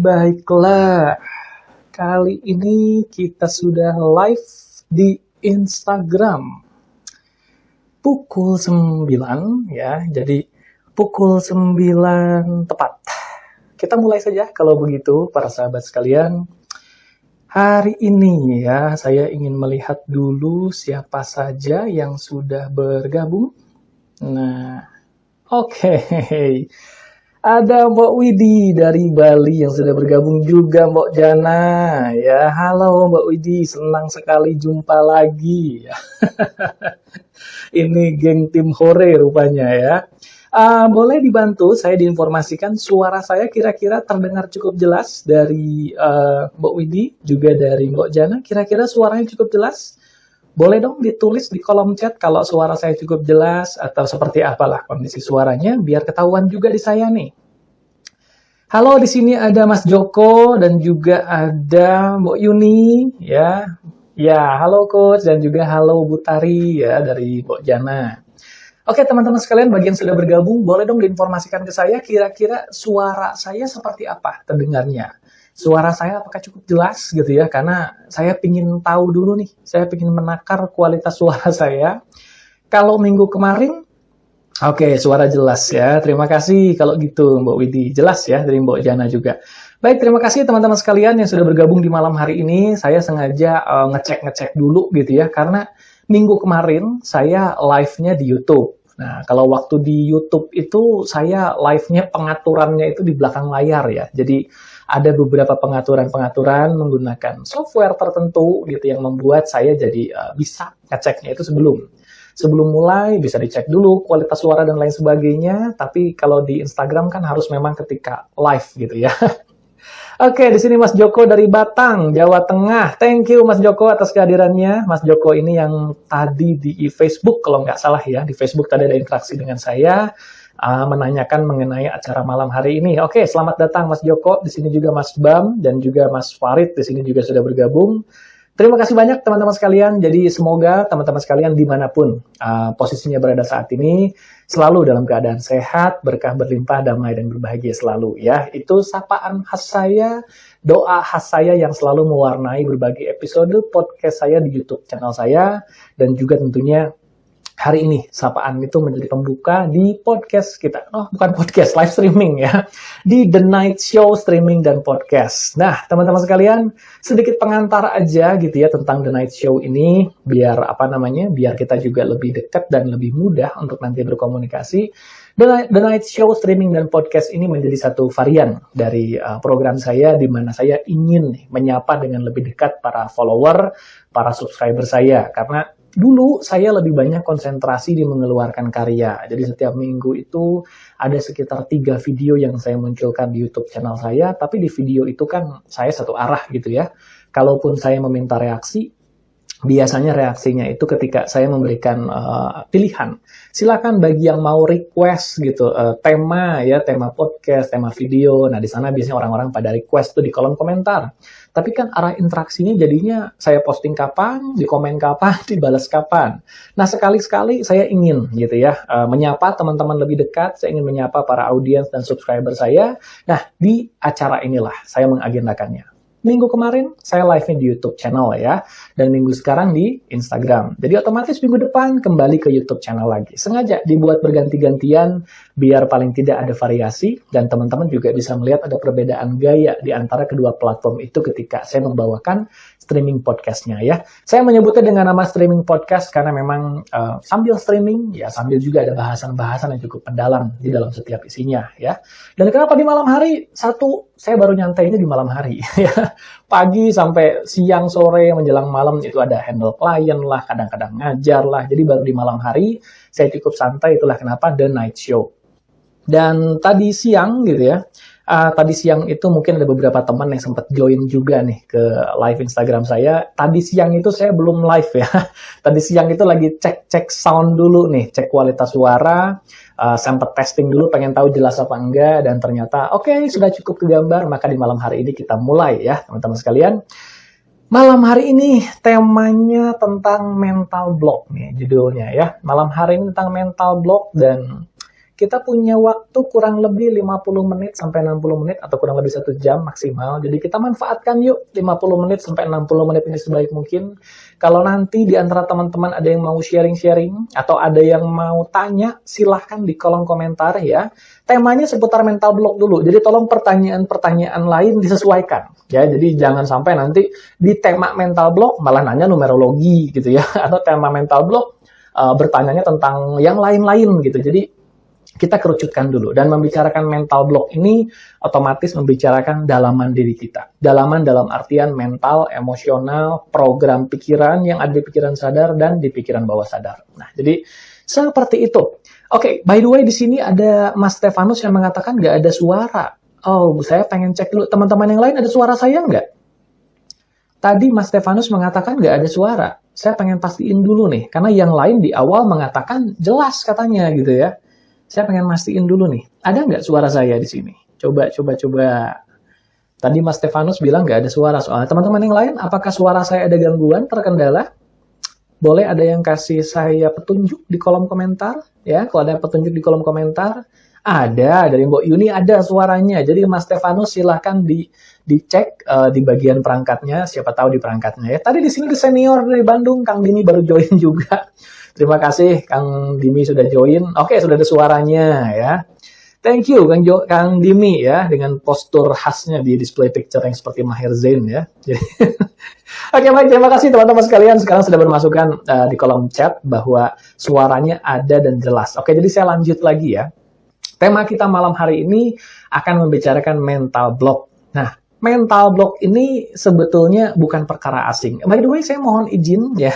baiklah. Kali ini kita sudah live di Instagram. Pukul 9 ya, jadi pukul 9 tepat. Kita mulai saja kalau begitu para sahabat sekalian. Hari ini ya, saya ingin melihat dulu siapa saja yang sudah bergabung. Nah, oke. Ada Mbak Widi dari Bali yang sudah bergabung juga, Mbak Jana. Ya, halo Mbak Widi, senang sekali jumpa lagi. Ini geng tim Hore rupanya ya. Boleh dibantu saya diinformasikan suara saya kira-kira terdengar cukup jelas dari Mbak Widi, juga dari Mbak Jana. Kira-kira suaranya cukup jelas? Boleh dong ditulis di kolom chat kalau suara saya cukup jelas atau seperti apalah kondisi suaranya biar ketahuan juga di saya nih. Halo, di sini ada Mas Joko dan juga ada Mbak Yuni ya. Ya, halo Coach dan juga halo Butari ya dari Mbak Jana. Oke teman-teman sekalian, bagi yang sudah bergabung boleh dong diinformasikan ke saya kira-kira suara saya seperti apa terdengarnya. Suara saya apakah cukup jelas gitu ya, karena saya ingin tahu dulu nih, saya ingin menakar kualitas suara saya. Kalau minggu kemarin, oke, suara jelas ya, terima kasih kalau gitu Mbak Widi, jelas ya dari Mbak Jana juga. Baik, terima kasih teman-teman sekalian yang sudah bergabung di malam hari ini. Saya sengaja ngecek dulu gitu ya, karena minggu kemarin saya live-nya di YouTube. Nah, kalau waktu di YouTube itu saya live-nya pengaturannya itu di belakang layar ya, jadi ada beberapa pengaturan-pengaturan menggunakan software tertentu gitu yang membuat saya jadi bisa ngeceknya itu sebelum mulai bisa dicek dulu kualitas suara dan lain sebagainya. Tapi kalau di Instagram kan harus memang ketika live gitu ya. Oke, di sini Mas Joko dari Batang, Jawa Tengah. Thank you Mas Joko atas kehadirannya. Mas Joko ini yang tadi di Facebook kalau nggak salah ya, di Facebook tadi ada interaksi dengan saya. Menanyakan mengenai acara malam hari ini. Oke, selamat datang Mas Joko. Di sini juga Mas Bam dan juga Mas Farid di sini juga sudah bergabung. Terima kasih banyak teman-teman sekalian. Jadi semoga teman-teman sekalian dimanapun posisinya berada saat ini selalu dalam keadaan sehat, berkah berlimpah, damai dan berbahagia selalu ya. Itu sapaan khas saya, doa khas saya yang selalu mewarnai berbagai episode podcast saya di YouTube channel saya, dan juga tentunya hari ini sapaan itu menjadi pembuka di podcast kita. Oh, bukan podcast, live streaming ya. Di The Night Show streaming dan podcast. Nah, teman-teman sekalian, sedikit pengantar aja gitu ya tentang The Night Show ini biar biar kita juga lebih dekat dan lebih mudah untuk nanti berkomunikasi. The Night Show streaming dan podcast ini menjadi satu varian dari program saya di mana saya ingin menyapa dengan lebih dekat para follower, para subscriber saya, karena dulu saya lebih banyak konsentrasi di mengeluarkan karya. Jadi setiap minggu itu ada sekitar 3 video yang saya munculkan di YouTube channel saya. Tapi di video itu kan saya satu arah gitu ya. Kalaupun saya meminta reaksi, biasanya reaksinya itu ketika saya memberikan pilihan. Silakan bagi yang mau request gitu tema podcast, tema video. Nah di sana biasanya orang-orang pada request tuh di kolom komentar. Tapi kan arah interaksinya jadinya saya posting kapan, di komen kapan, dibalas kapan. Nah sekali-sekali saya ingin gitu ya menyapa teman-teman lebih dekat. Saya ingin menyapa para audiens dan subscriber saya. Nah di acara inilah saya mengagendakannya. Minggu kemarin saya live-nya di YouTube channel ya, dan minggu sekarang di Instagram. Jadi otomatis minggu depan kembali ke YouTube channel lagi. Sengaja dibuat berganti-gantian biar paling tidak ada variasi dan teman-teman juga bisa melihat ada perbedaan gaya di antara kedua platform itu ketika saya membawakan streaming podcastnya ya. Saya menyebutnya dengan nama streaming podcast karena memang sambil streaming ya sambil juga ada bahasan-bahasan yang cukup mendalam di dalam setiap isinya ya. Dan kenapa di malam hari? Satu, saya baru nyantainya di malam hari ya. Pagi sampai siang, sore, menjelang malam itu ada handle klien lah, kadang-kadang ngajar lah. Jadi baru di malam hari saya cukup santai, itulah kenapa The Night Show. Dan tadi siang gitu ya, tadi siang itu mungkin ada beberapa teman yang sempat join juga nih ke live Instagram saya. Tadi siang itu saya belum live ya. Tadi siang itu lagi cek sound dulu nih, cek kualitas suara. Sempat testing dulu, pengen tahu jelas apa enggak, dan ternyata oke, sudah cukup kegambar. Maka di malam hari ini kita mulai ya teman-teman sekalian. Malam hari ini temanya tentang mental block nih judulnya ya. Malam hari ini tentang mental block, dan kita punya waktu kurang lebih 50 menit sampai 60 menit atau kurang lebih 1 jam maksimal. Jadi kita manfaatkan yuk 50 menit sampai 60 menit ini sebaik mungkin. Kalau nanti di antara teman-teman ada yang mau sharing-sharing atau ada yang mau tanya, silahkan di kolom komentar ya. Temanya seputar mental block dulu. Jadi tolong pertanyaan-pertanyaan lain disesuaikan ya. Jadi jangan sampai nanti di tema mental block malah nanya numerologi gitu ya, atau tema mental block bertanyanya tentang yang lain-lain gitu. Jadi kita kerucutkan dulu, dan membicarakan mental block ini otomatis membicarakan dalaman diri kita. Dalaman dalam artian mental, emosional, program pikiran yang ada di pikiran sadar dan di pikiran bawah sadar. Nah, jadi seperti itu. Oke, by the way di sini ada Mas Stefanus yang mengatakan nggak ada suara. Oh, saya pengen cek dulu. Teman-teman yang lain ada suara saya nggak? Tadi Mas Stefanus mengatakan nggak ada suara. Saya pengen pastiin dulu nih, karena yang lain di awal mengatakan jelas katanya gitu ya. Saya pengen mastiin dulu nih, ada nggak suara saya di sini? Coba. Tadi Mas Stefanus bilang nggak ada suara soalnya. Teman-teman yang lain, apakah suara saya ada gangguan, terkendala? Boleh ada yang kasih saya petunjuk di kolom komentar? Ya, kalau ada petunjuk di kolom komentar, ada dari Mbok Yuni ada suaranya. Jadi Mas Stefanus silahkan dicek di bagian perangkatnya, siapa tahu di perangkatnya ya. Tadi di sini di senior dari Bandung, Kang Dini baru join juga. Terima kasih Kang Dimi sudah join. Oke, sudah ada suaranya ya. Thank you Kang Dimi ya, dengan postur khasnya di display picture yang seperti Maher Zain ya. Oke, baik, terima kasih teman-teman sekalian. Sekarang sudah bermasukkan di kolom chat bahwa suaranya ada dan jelas. Oke, jadi saya lanjut lagi ya. Tema kita malam hari ini akan membicarakan mental block. Nah, mental block ini sebetulnya bukan perkara asing. By the way, saya mohon izin ya,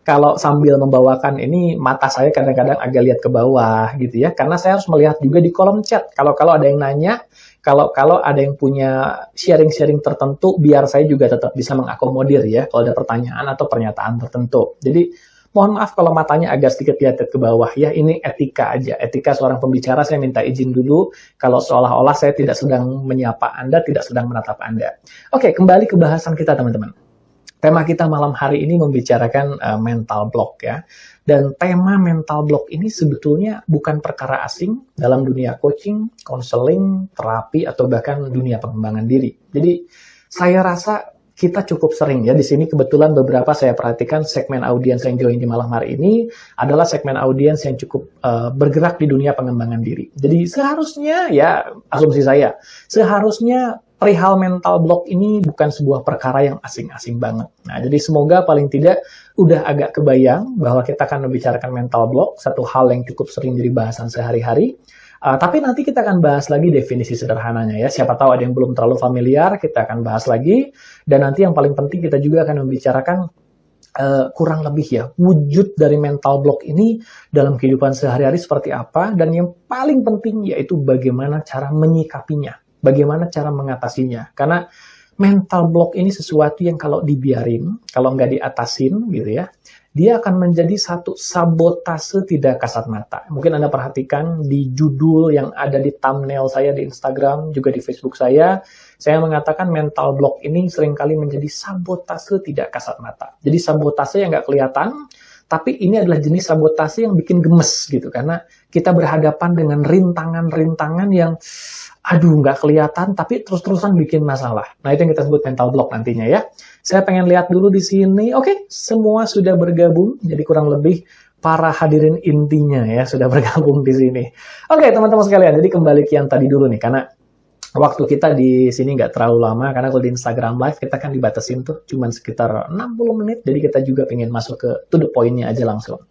kalau sambil membawakan ini mata saya kadang-kadang agak lihat ke bawah gitu ya, karena saya harus melihat juga di kolom chat. Kalau ada yang nanya, kalau ada yang punya sharing-sharing tertentu, biar saya juga tetap bisa mengakomodir ya kalau ada pertanyaan atau pernyataan tertentu. Jadi mohon maaf kalau matanya agak sedikit lihat ke bawah ya, ini etika aja. Etika seorang pembicara, saya minta izin dulu kalau seolah-olah saya tidak sedang menyapa Anda, tidak sedang menatap Anda. Oke, kembali ke bahasan kita teman-teman. Tema kita malam hari ini membicarakan mental block ya. Dan tema mental block ini sebetulnya bukan perkara asing dalam dunia coaching, konseling, terapi, atau bahkan dunia pengembangan diri. Jadi saya rasa kita cukup sering ya, di sini kebetulan beberapa saya perhatikan segmen audiens yang join di malam hari ini adalah segmen audiens yang cukup bergerak di dunia pengembangan diri. Jadi seharusnya ya, asumsi saya, seharusnya perihal mental block ini bukan sebuah perkara yang asing-asing banget. Nah, jadi semoga paling tidak udah agak kebayang bahwa kita akan membicarakan mental block, satu hal yang cukup sering jadi bahasan sehari-hari. Tapi nanti kita akan bahas lagi definisi sederhananya ya. Siapa tahu ada yang belum terlalu familiar, kita akan bahas lagi. Dan nanti yang paling penting kita juga akan membicarakan kurang lebih ya, wujud dari mental block ini dalam kehidupan sehari-hari seperti apa. Dan yang paling penting yaitu bagaimana cara menyikapinya. Bagaimana cara mengatasinya. Karena mental block ini sesuatu yang kalau dibiarin, kalau nggak diatasin gitu ya, dia akan menjadi satu sabotase tidak kasat mata. Mungkin Anda perhatikan di judul yang ada di thumbnail saya di Instagram, juga di Facebook saya mengatakan mental block ini seringkali menjadi sabotase tidak kasat mata. Jadi sabotase yang nggak kelihatan, tapi ini adalah jenis sabotase yang bikin gemes gitu. Karena kita berhadapan dengan rintangan-rintangan yang nggak kelihatan, tapi terus-terusan bikin masalah. Nah, itu yang kita sebut mental block nantinya ya. Saya pengen lihat dulu di sini. Oke, semua sudah bergabung. Jadi kurang lebih para hadirin intinya ya sudah bergabung di sini. Oke, teman-teman sekalian. Jadi kembali ke yang tadi dulu nih, karena waktu kita di sini nggak terlalu lama, karena kalau di Instagram Live kita kan dibatasin tuh cuman sekitar 60 menit. Jadi kita juga pengen masuk ke to the point-nya aja langsung.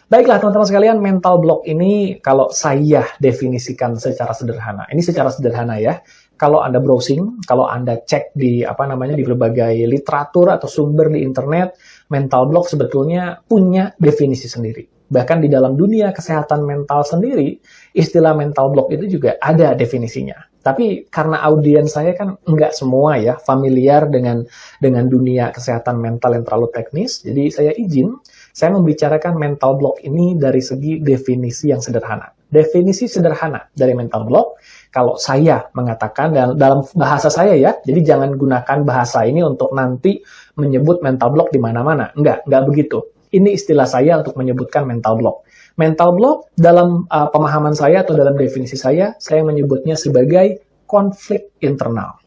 Baiklah teman-teman sekalian, mental block ini kalau saya definisikan secara sederhana. Ini secara sederhana ya. Kalau Anda browsing, kalau Anda cek di di berbagai literatur atau sumber di internet, mental block sebetulnya punya definisi sendiri. Bahkan di dalam dunia kesehatan mental sendiri, istilah mental block itu juga ada definisinya. Tapi karena audiens saya kan enggak semua ya familiar dengan dunia kesehatan mental yang terlalu teknis, jadi saya membicarakan mental block ini dari segi definisi yang sederhana. Definisi sederhana dari mental block, kalau saya mengatakan dalam bahasa saya ya, jadi jangan gunakan bahasa ini untuk nanti menyebut mental block di mana-mana. Enggak begitu. Ini istilah saya untuk menyebutkan mental block. Mental block dalam pemahaman saya atau dalam definisi saya menyebutnya sebagai konflik internal.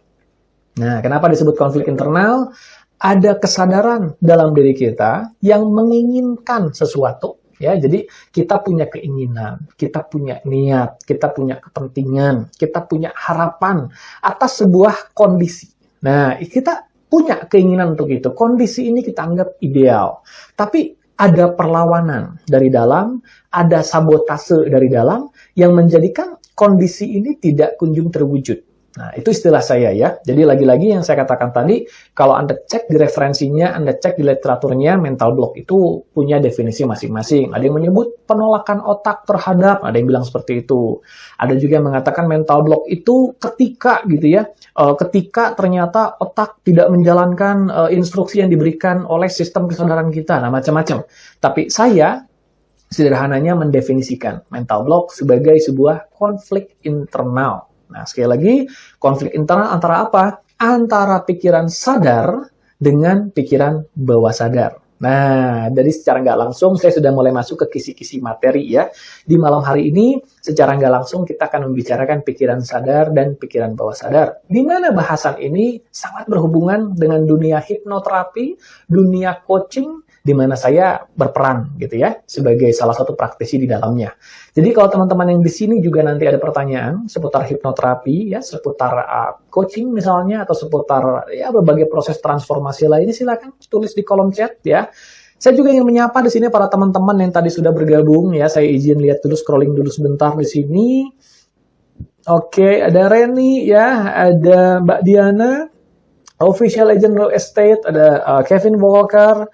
Nah, kenapa disebut konflik internal? Ada kesadaran dalam diri kita yang menginginkan sesuatu. Ya, jadi kita punya keinginan, kita punya niat, kita punya kepentingan, kita punya harapan atas sebuah kondisi. Nah, kita punya keinginan untuk itu. Kondisi ini kita anggap ideal. Tapi ada perlawanan dari dalam, ada sabotase dari dalam yang menjadikan kondisi ini tidak kunjung terwujud. Nah, itu istilah saya ya. Jadi lagi-lagi yang saya katakan tadi, kalau Anda cek di referensinya, Anda cek di literaturnya, mental block itu punya definisi masing-masing. Ada yang menyebut penolakan otak terhadap, ada yang bilang seperti itu. Ada juga yang mengatakan mental block itu ketika gitu ya, ketika ternyata otak tidak menjalankan instruksi yang diberikan oleh sistem kesadaran kita. Nah, macam-macam. Tapi saya sederhananya mendefinisikan mental block sebagai sebuah konflik internal. Nah, sekali lagi, konflik internal antara apa? Antara pikiran sadar dengan pikiran bawah sadar. Nah, dari secara nggak langsung saya sudah mulai masuk ke kisi-kisi materi ya. Di malam hari ini, secara nggak langsung kita akan membicarakan pikiran sadar dan pikiran bawah sadar. Di mana bahasan ini sangat berhubungan dengan dunia hipnoterapi, dunia coaching, di mana saya berperan gitu ya sebagai salah satu praktisi di dalamnya. Jadi kalau teman-teman yang di sini juga nanti ada pertanyaan seputar hipnoterapi ya, seputar coaching misalnya atau seputar ya berbagai proses transformasi lainnya, silakan tulis di kolom chat ya. Saya juga ingin menyapa di sini para teman-teman yang tadi sudah bergabung ya. Saya izin lihat dulu, scrolling dulu sebentar di sini. Oke, ada Reni ya, ada Mbak Diana, Official Agent Real Estate, ada Kevin Walker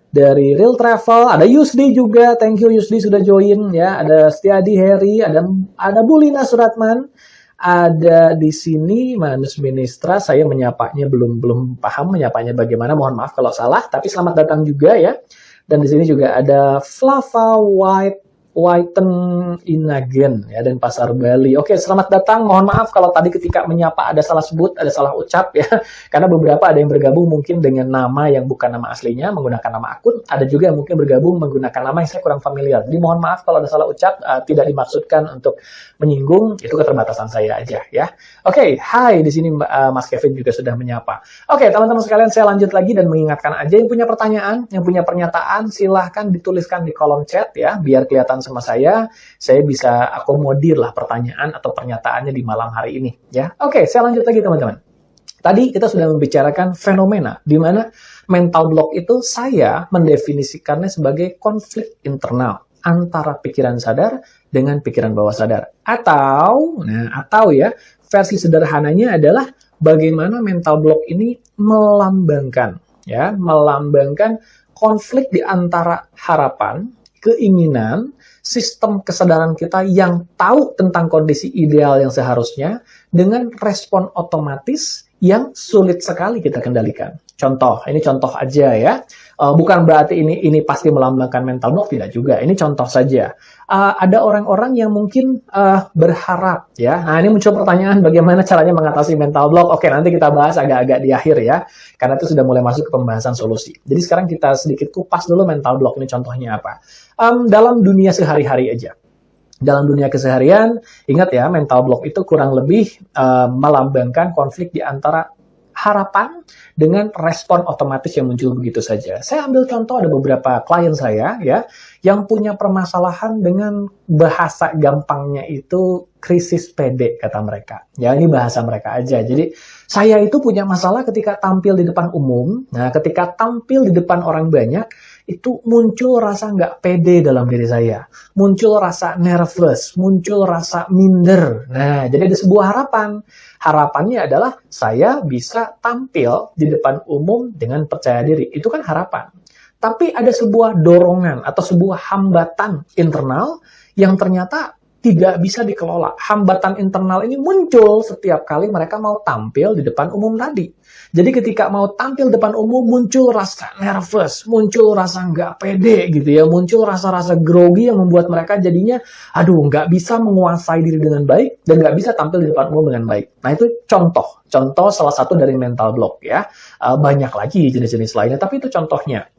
dari Real Travel, ada Yusdi juga, thank you Yusdi sudah join ya, ada Setiadi Heri, ada Bulina Suratman, ada di sini Manus Ministra, saya menyapanya belum paham menyapanya bagaimana, mohon maaf kalau salah, tapi selamat datang juga ya. Dan di sini juga ada Flava Whiten Inagen ya, dan Pasar Bali. Oke, selamat datang. Mohon maaf kalau tadi ketika menyapa ada salah sebut, ada salah ucap ya. Karena beberapa ada yang bergabung mungkin dengan nama yang bukan nama aslinya, menggunakan nama akun. Ada juga yang mungkin bergabung menggunakan nama yang saya kurang familiar. Jadi mohon maaf kalau ada salah ucap, tidak dimaksudkan untuk menyinggung, itu keterbatasan saya aja ya. Oke, hai di sini Mas Kevin juga sudah menyapa. Oke, teman-teman sekalian, saya lanjut lagi dan mengingatkan aja yang punya pertanyaan, yang punya pernyataan, silahkan dituliskan di kolom chat ya, biar kelihatan sama saya bisa akomodir lah pertanyaan atau pernyataannya di malam hari ini ya. Oke, saya lanjut lagi teman-teman. Tadi kita sudah membicarakan fenomena di mana mental block itu saya mendefinisikannya sebagai konflik internal antara pikiran sadar dengan pikiran bawah sadar. Atau ya, versi sederhananya adalah bagaimana mental block ini melambangkan konflik di antara harapan, keinginan, sistem kesadaran kita yang tahu tentang kondisi ideal yang seharusnya dengan respon otomatis yang sulit sekali kita kendalikan. Contoh, ini contoh aja ya. Bukan berarti ini pasti melambangkan mental block, tidak juga. Ini contoh saja. Ada orang-orang yang mungkin berharap ya. Nah, ini muncul pertanyaan bagaimana caranya mengatasi mental block. Oke, nanti kita bahas agak-agak di akhir ya. Karena itu sudah mulai masuk ke pembahasan solusi. Jadi sekarang kita sedikit kupas dulu mental block ini contohnya apa. Dalam dunia sehari-hari aja. Dalam dunia keseharian, ingat ya, mental block itu kurang lebih melambangkan konflik di antara harapan dengan respon otomatis yang muncul begitu saja. Saya ambil contoh, ada beberapa klien saya ya yang punya permasalahan dengan bahasa gampangnya itu krisis PD kata mereka. Ya, ini bahasa mereka aja. Jadi saya itu punya masalah ketika tampil di depan umum. Nah, ketika tampil di depan orang banyak, itu muncul rasa nggak pede dalam diri saya. Muncul rasa nervous, muncul rasa minder. Nah, jadi ada sebuah harapan. Harapannya adalah saya bisa tampil di depan umum dengan percaya diri. Itu kan harapan. Tapi ada sebuah dorongan atau sebuah hambatan internal yang ternyata tidak bisa dikelola. Hambatan internal ini muncul setiap kali mereka mau tampil di depan umum tadi. Jadi ketika mau tampil depan umum muncul rasa nervous, muncul rasa nggak pede gitu ya, muncul rasa-rasa grogi yang membuat mereka jadinya, nggak bisa menguasai diri dengan baik dan nggak bisa tampil di depan umum dengan baik. Nah, itu contoh salah satu dari mental block ya. Banyak lagi jenis-jenis lainnya, tapi itu contohnya.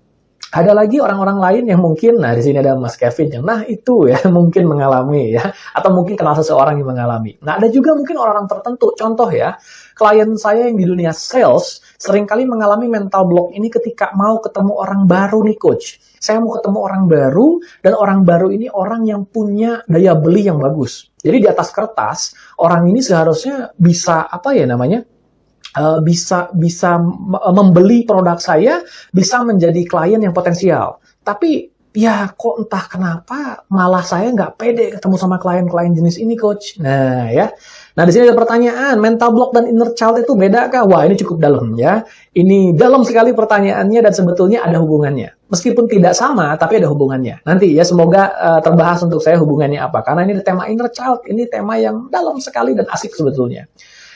Ada lagi orang-orang lain yang mungkin, nah di sini ada Mas Kevin yang, nah itu ya mungkin mengalami ya, atau mungkin kenal seseorang yang mengalami. Nah ada juga mungkin orang-orang tertentu, contoh ya, klien saya yang di dunia sales seringkali mengalami mental block ini ketika mau ketemu orang baru nih coach. Saya mau ketemu orang baru, dan orang baru ini orang yang punya daya beli yang bagus. Jadi di atas kertas, orang ini seharusnya bisa, apa ya namanya, bisa membeli produk saya, bisa menjadi klien yang potensial. Tapi ya kok entah kenapa malah saya nggak pede ketemu sama klien-klien jenis ini, coach. Nah ya, nah di sini ada pertanyaan, mental block dan inner child itu beda kah? Wah ini cukup dalam ya. Ini dalam sekali pertanyaannya dan sebetulnya ada hubungannya. Meskipun tidak sama, tapi ada hubungannya. Nanti ya semoga terbahas untuk saya hubungannya apa. Karena ini tema inner child, ini tema yang dalam sekali dan asik sebetulnya.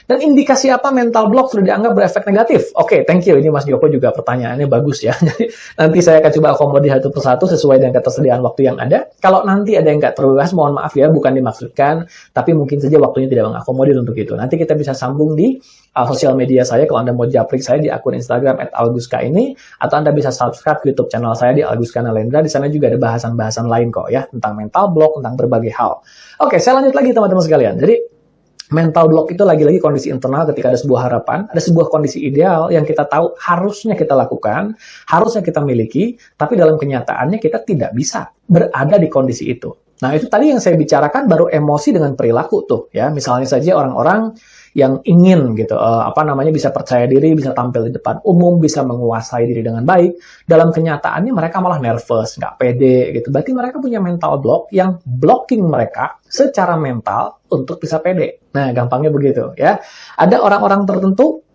Dan indikasi apa mental block sudah dianggap berefek negatif? Oke, thank you. Ini Mas Joko juga pertanyaannya bagus ya. Jadi nanti saya akan coba akomodir satu persatu sesuai dengan ketersediaan waktu yang ada. Kalau nanti ada yang nggak terbahas, mohon maaf ya, bukan dimaksudkan. Tapi mungkin saja waktunya tidak mengakomodir untuk itu. Nanti kita bisa sambung di sosial media saya. Kalau Anda mau japrik saya di akun Instagram @aguska ini. Atau Anda bisa subscribe YouTube channel saya di Aguska Nalendra. Di sana juga ada bahasan-bahasan lain kok ya. Tentang mental block, tentang berbagai hal. Oke, saya lanjut lagi teman-teman sekalian. Jadi mental block itu lagi-lagi kondisi internal ketika ada sebuah harapan, ada sebuah kondisi ideal yang kita tahu harusnya kita lakukan, harusnya kita miliki, tapi dalam kenyataannya kita tidak bisa berada di kondisi itu. Nah, itu tadi yang saya bicarakan baru emosi dengan perilaku tuh ya. Misalnya saja orang-orang yang ingin gitu bisa percaya diri, bisa tampil di depan umum, bisa menguasai diri dengan baik, dalam kenyataannya mereka malah nervous, nggak pede gitu. Berarti mereka punya mental block yang blocking mereka secara mental untuk bisa pede. Nah, gampangnya begitu ya. Ada orang-orang tertentu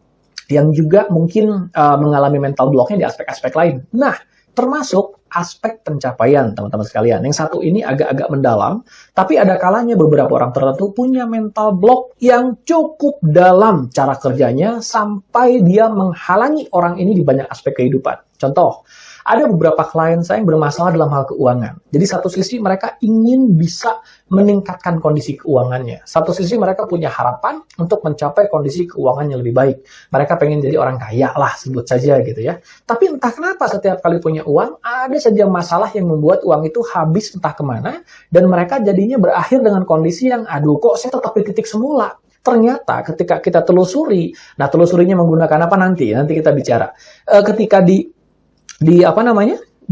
yang juga mungkin mengalami mental blocknya di aspek-aspek lain. Nah, termasuk aspek pencapaian, teman-teman sekalian. Yang satu ini agak-agak mendalam, tapi ada kalanya beberapa orang tertentu punya mental block yang cukup dalam cara kerjanya sampai dia menghalangi orang ini di banyak aspek kehidupan. Contoh, ada beberapa klien saya yang bermasalah dalam hal keuangan. Jadi satu sisi mereka ingin bisa meningkatkan kondisi keuangannya. Satu sisi mereka punya harapan untuk mencapai kondisi keuangan yang lebih baik. Mereka pengen jadi orang kaya lah, sebut saja gitu ya. Tapi entah kenapa setiap kali punya uang, ada saja masalah yang membuat uang itu habis entah kemana, dan mereka jadinya berakhir dengan kondisi yang, aduh kok saya tetap di titik semula. Ternyata ketika kita telusuri, nah telusurinya menggunakan apa nanti kita bicara. Ketika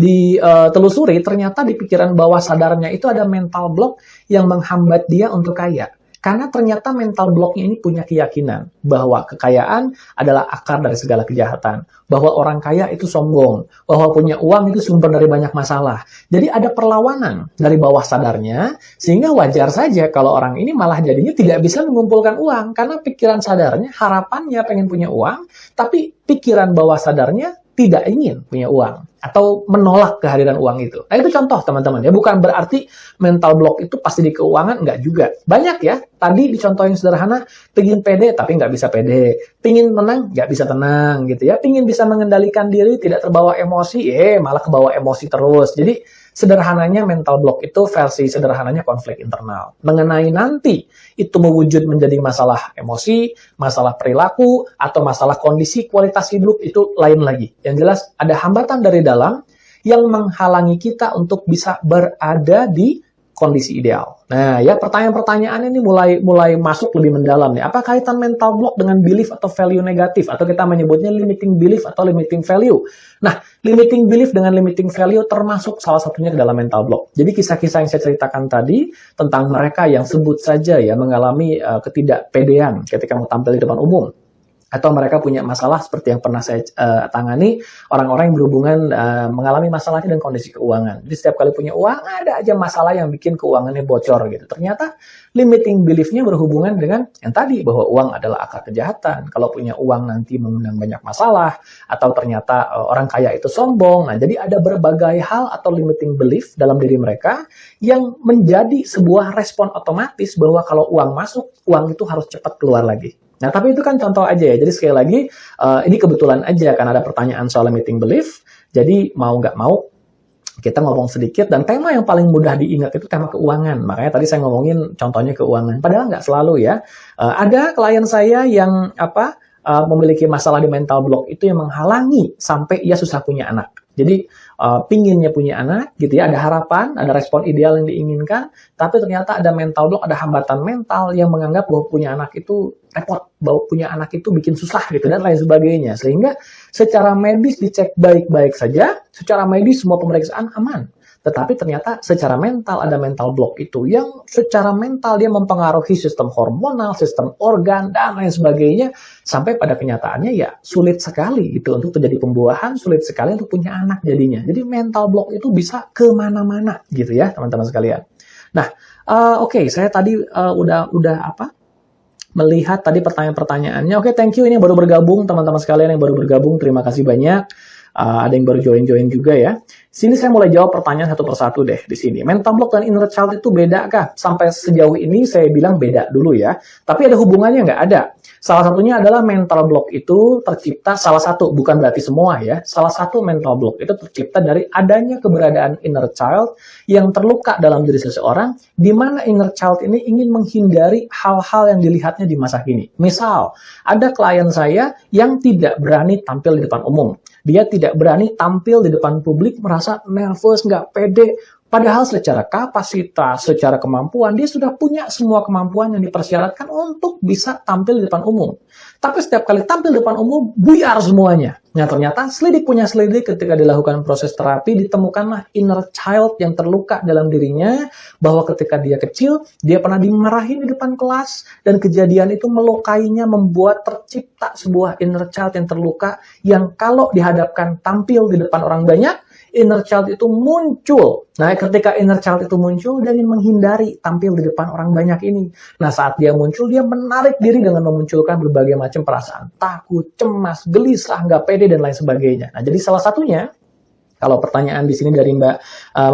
ditelusuri, ternyata di pikiran bawah sadarnya itu ada mental block yang menghambat dia untuk kaya. Karena ternyata mental blocknya ini punya keyakinan bahwa kekayaan adalah akar dari segala kejahatan. Bahwa orang kaya itu sombong. Bahwa punya uang itu sumber dari banyak masalah. Jadi ada perlawanan dari bawah sadarnya, sehingga wajar saja kalau orang ini malah jadinya tidak bisa mengumpulkan uang. Karena pikiran sadarnya, harapannya pengen punya uang, tapi pikiran bawah sadarnya tidak ingin punya uang atau menolak kehadiran uang itu. Nah itu contoh teman-teman ya, bukan berarti mental block itu pasti di keuangan, enggak juga. Banyak ya, tadi di contoh yang sederhana, pingin pede tapi nggak bisa pede, pingin tenang nggak bisa tenang gitu ya, pingin bisa mengendalikan diri, tidak terbawa emosi, malah kebawa emosi terus. Jadi sederhananya mental block itu versi sederhananya konflik internal. Mengenai nanti itu mewujud menjadi masalah emosi, masalah perilaku, atau masalah kondisi kualitas hidup itu lain lagi. Yang jelas ada hambatan dari dalam yang menghalangi kita untuk bisa berada di kondisi ideal. Nah, ya pertanyaan-pertanyaan ini mulai masuk lebih mendalam nih. Apa kaitan mental block dengan belief atau value negatif, atau kita menyebutnya limiting belief atau limiting value? Nah, limiting belief dengan limiting value termasuk salah satunya ke dalam mental block. Jadi kisah-kisah yang saya ceritakan tadi tentang mereka yang sebut saja ya mengalami ketidakpedean ketika mau tampil di depan umum, atau mereka punya masalah seperti yang pernah saya tangani, orang-orang yang berhubungan mengalami masalah dengan kondisi keuangan. Jadi setiap kali punya uang, ada aja masalah yang bikin keuangannya bocor gitu. Ternyata limiting belief-nya berhubungan dengan yang tadi, bahwa uang adalah akar kejahatan. Kalau punya uang nanti mengundang banyak masalah, atau ternyata orang kaya itu sombong. Nah, jadi ada berbagai hal atau limiting belief dalam diri mereka yang menjadi sebuah respon otomatis bahwa kalau uang masuk, uang itu harus cepat keluar lagi. Nah, tapi itu kan contoh aja ya. Jadi sekali lagi, ini kebetulan aja karena ada pertanyaan soal limiting belief. Jadi mau nggak mau, kita ngomong sedikit. Dan tema yang paling mudah diingat itu tema keuangan. Makanya tadi saya ngomongin contohnya keuangan. Padahal nggak selalu ya. Ada klien saya yang memiliki masalah di mental block itu yang menghalangi sampai ia susah punya anak. Jadi pinginnya punya anak gitu ya, ada harapan, ada respon ideal yang diinginkan, tapi ternyata ada mental block, ada hambatan mental yang menganggap bahwa punya anak itu repot, bahwa punya anak itu bikin susah gitu dan lain sebagainya. Sehingga secara medis dicek baik-baik saja, secara medis semua pemeriksaan aman. Tetapi ternyata secara mental ada mental block itu yang secara mental dia mempengaruhi sistem hormonal, sistem organ, dan lain sebagainya. Sampai pada kenyataannya ya sulit sekali gitu untuk terjadi pembuahan, sulit sekali untuk punya anak jadinya. Jadi mental block itu bisa kemana-mana gitu ya teman-teman sekalian. Nah, oke, saya tadi udah melihat tadi pertanyaan-pertanyaannya. Oke, thank you. Ini yang baru bergabung, teman-teman sekalian yang baru bergabung. Terima kasih banyak. Ada yang baru join juga ya. Sini saya mulai jawab pertanyaan satu persatu deh di sini. Mental block dan inner child itu beda kah? Sampai sejauh ini saya bilang beda dulu ya. Tapi ada hubungannya nggak? Ada. Salah satunya adalah mental block itu tercipta, salah satu, bukan berarti semua ya. Salah satu mental block itu tercipta dari adanya keberadaan inner child yang terluka dalam diri seseorang, di mana inner child ini ingin menghindari hal-hal yang dilihatnya di masa kini. Misal, ada klien saya yang tidak berani tampil di depan umum. Dia tidak berani tampil di depan publik, merasa nervous, nggak pede. Padahal secara kapasitas, secara kemampuan, dia sudah punya semua kemampuan yang dipersyaratkan untuk bisa tampil di depan umum. Tapi setiap kali tampil di depan umum, buyar semuanya. Nah, ternyata selidik punya selidik ketika dilakukan proses terapi, ditemukanlah inner child yang terluka dalam dirinya, bahwa ketika dia kecil, dia pernah dimarahin di depan kelas, dan kejadian itu melukainya, membuat tercipta sebuah inner child yang terluka, yang kalau dihadapkan tampil di depan orang banyak, inner child itu muncul. Nah, ketika inner child itu muncul, dia ingin menghindari tampil di depan orang banyak ini. Nah, saat dia muncul, dia menarik diri dengan memunculkan berbagai macam perasaan. Takut, cemas, gelisah, nggak pede, dan lain sebagainya. Nah, jadi salah satunya, kalau pertanyaan di sini dari Mbak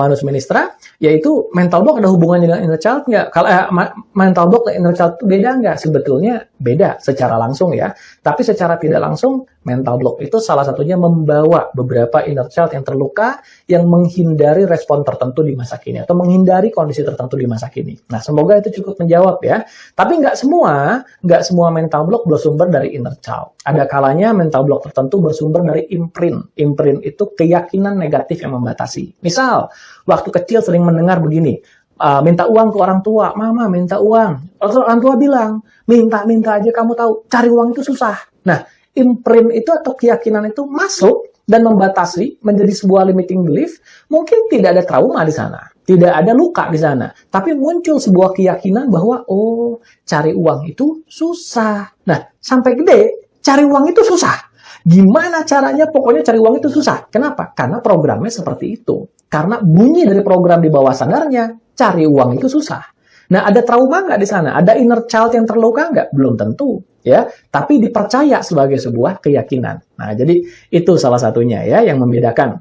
Manus Ministra, yaitu mental block ada hubungannya dengan inner child nggak? Kalau mental block dan inner child itu beda nggak? Sebetulnya beda secara langsung ya. Tapi secara tidak langsung, mental block itu salah satunya membawa beberapa inner child yang terluka, yang menghindari respon tertentu di masa kini, atau menghindari kondisi tertentu di masa kini. Nah, semoga itu cukup menjawab ya. Tapi nggak semua mental block bersumber dari inner child. Ada kalanya mental block tertentu bersumber dari imprint. Imprint itu keyakinan negatif yang membatasi. Misal, waktu kecil sering mendengar begini, minta uang ke orang tua, mama minta uang. Orang tua bilang, minta aja, kamu tahu, cari uang itu susah. Nah, imprint itu atau keyakinan itu masuk dan membatasi menjadi sebuah limiting belief. Mungkin tidak ada trauma di sana, tidak ada luka di sana, tapi muncul sebuah keyakinan bahwa oh, cari uang itu susah. Nah, sampai gede cari uang itu susah. Gimana caranya? Pokoknya cari uang itu susah. Kenapa? Karena programnya seperti itu. Karena bunyi dari program di bawah sadarnya, cari uang itu susah. Nah, ada trauma nggak di sana? Ada inner child yang terluka nggak? Belum tentu, ya. Tapi dipercaya sebagai sebuah keyakinan. Nah, jadi itu salah satunya ya yang membedakan.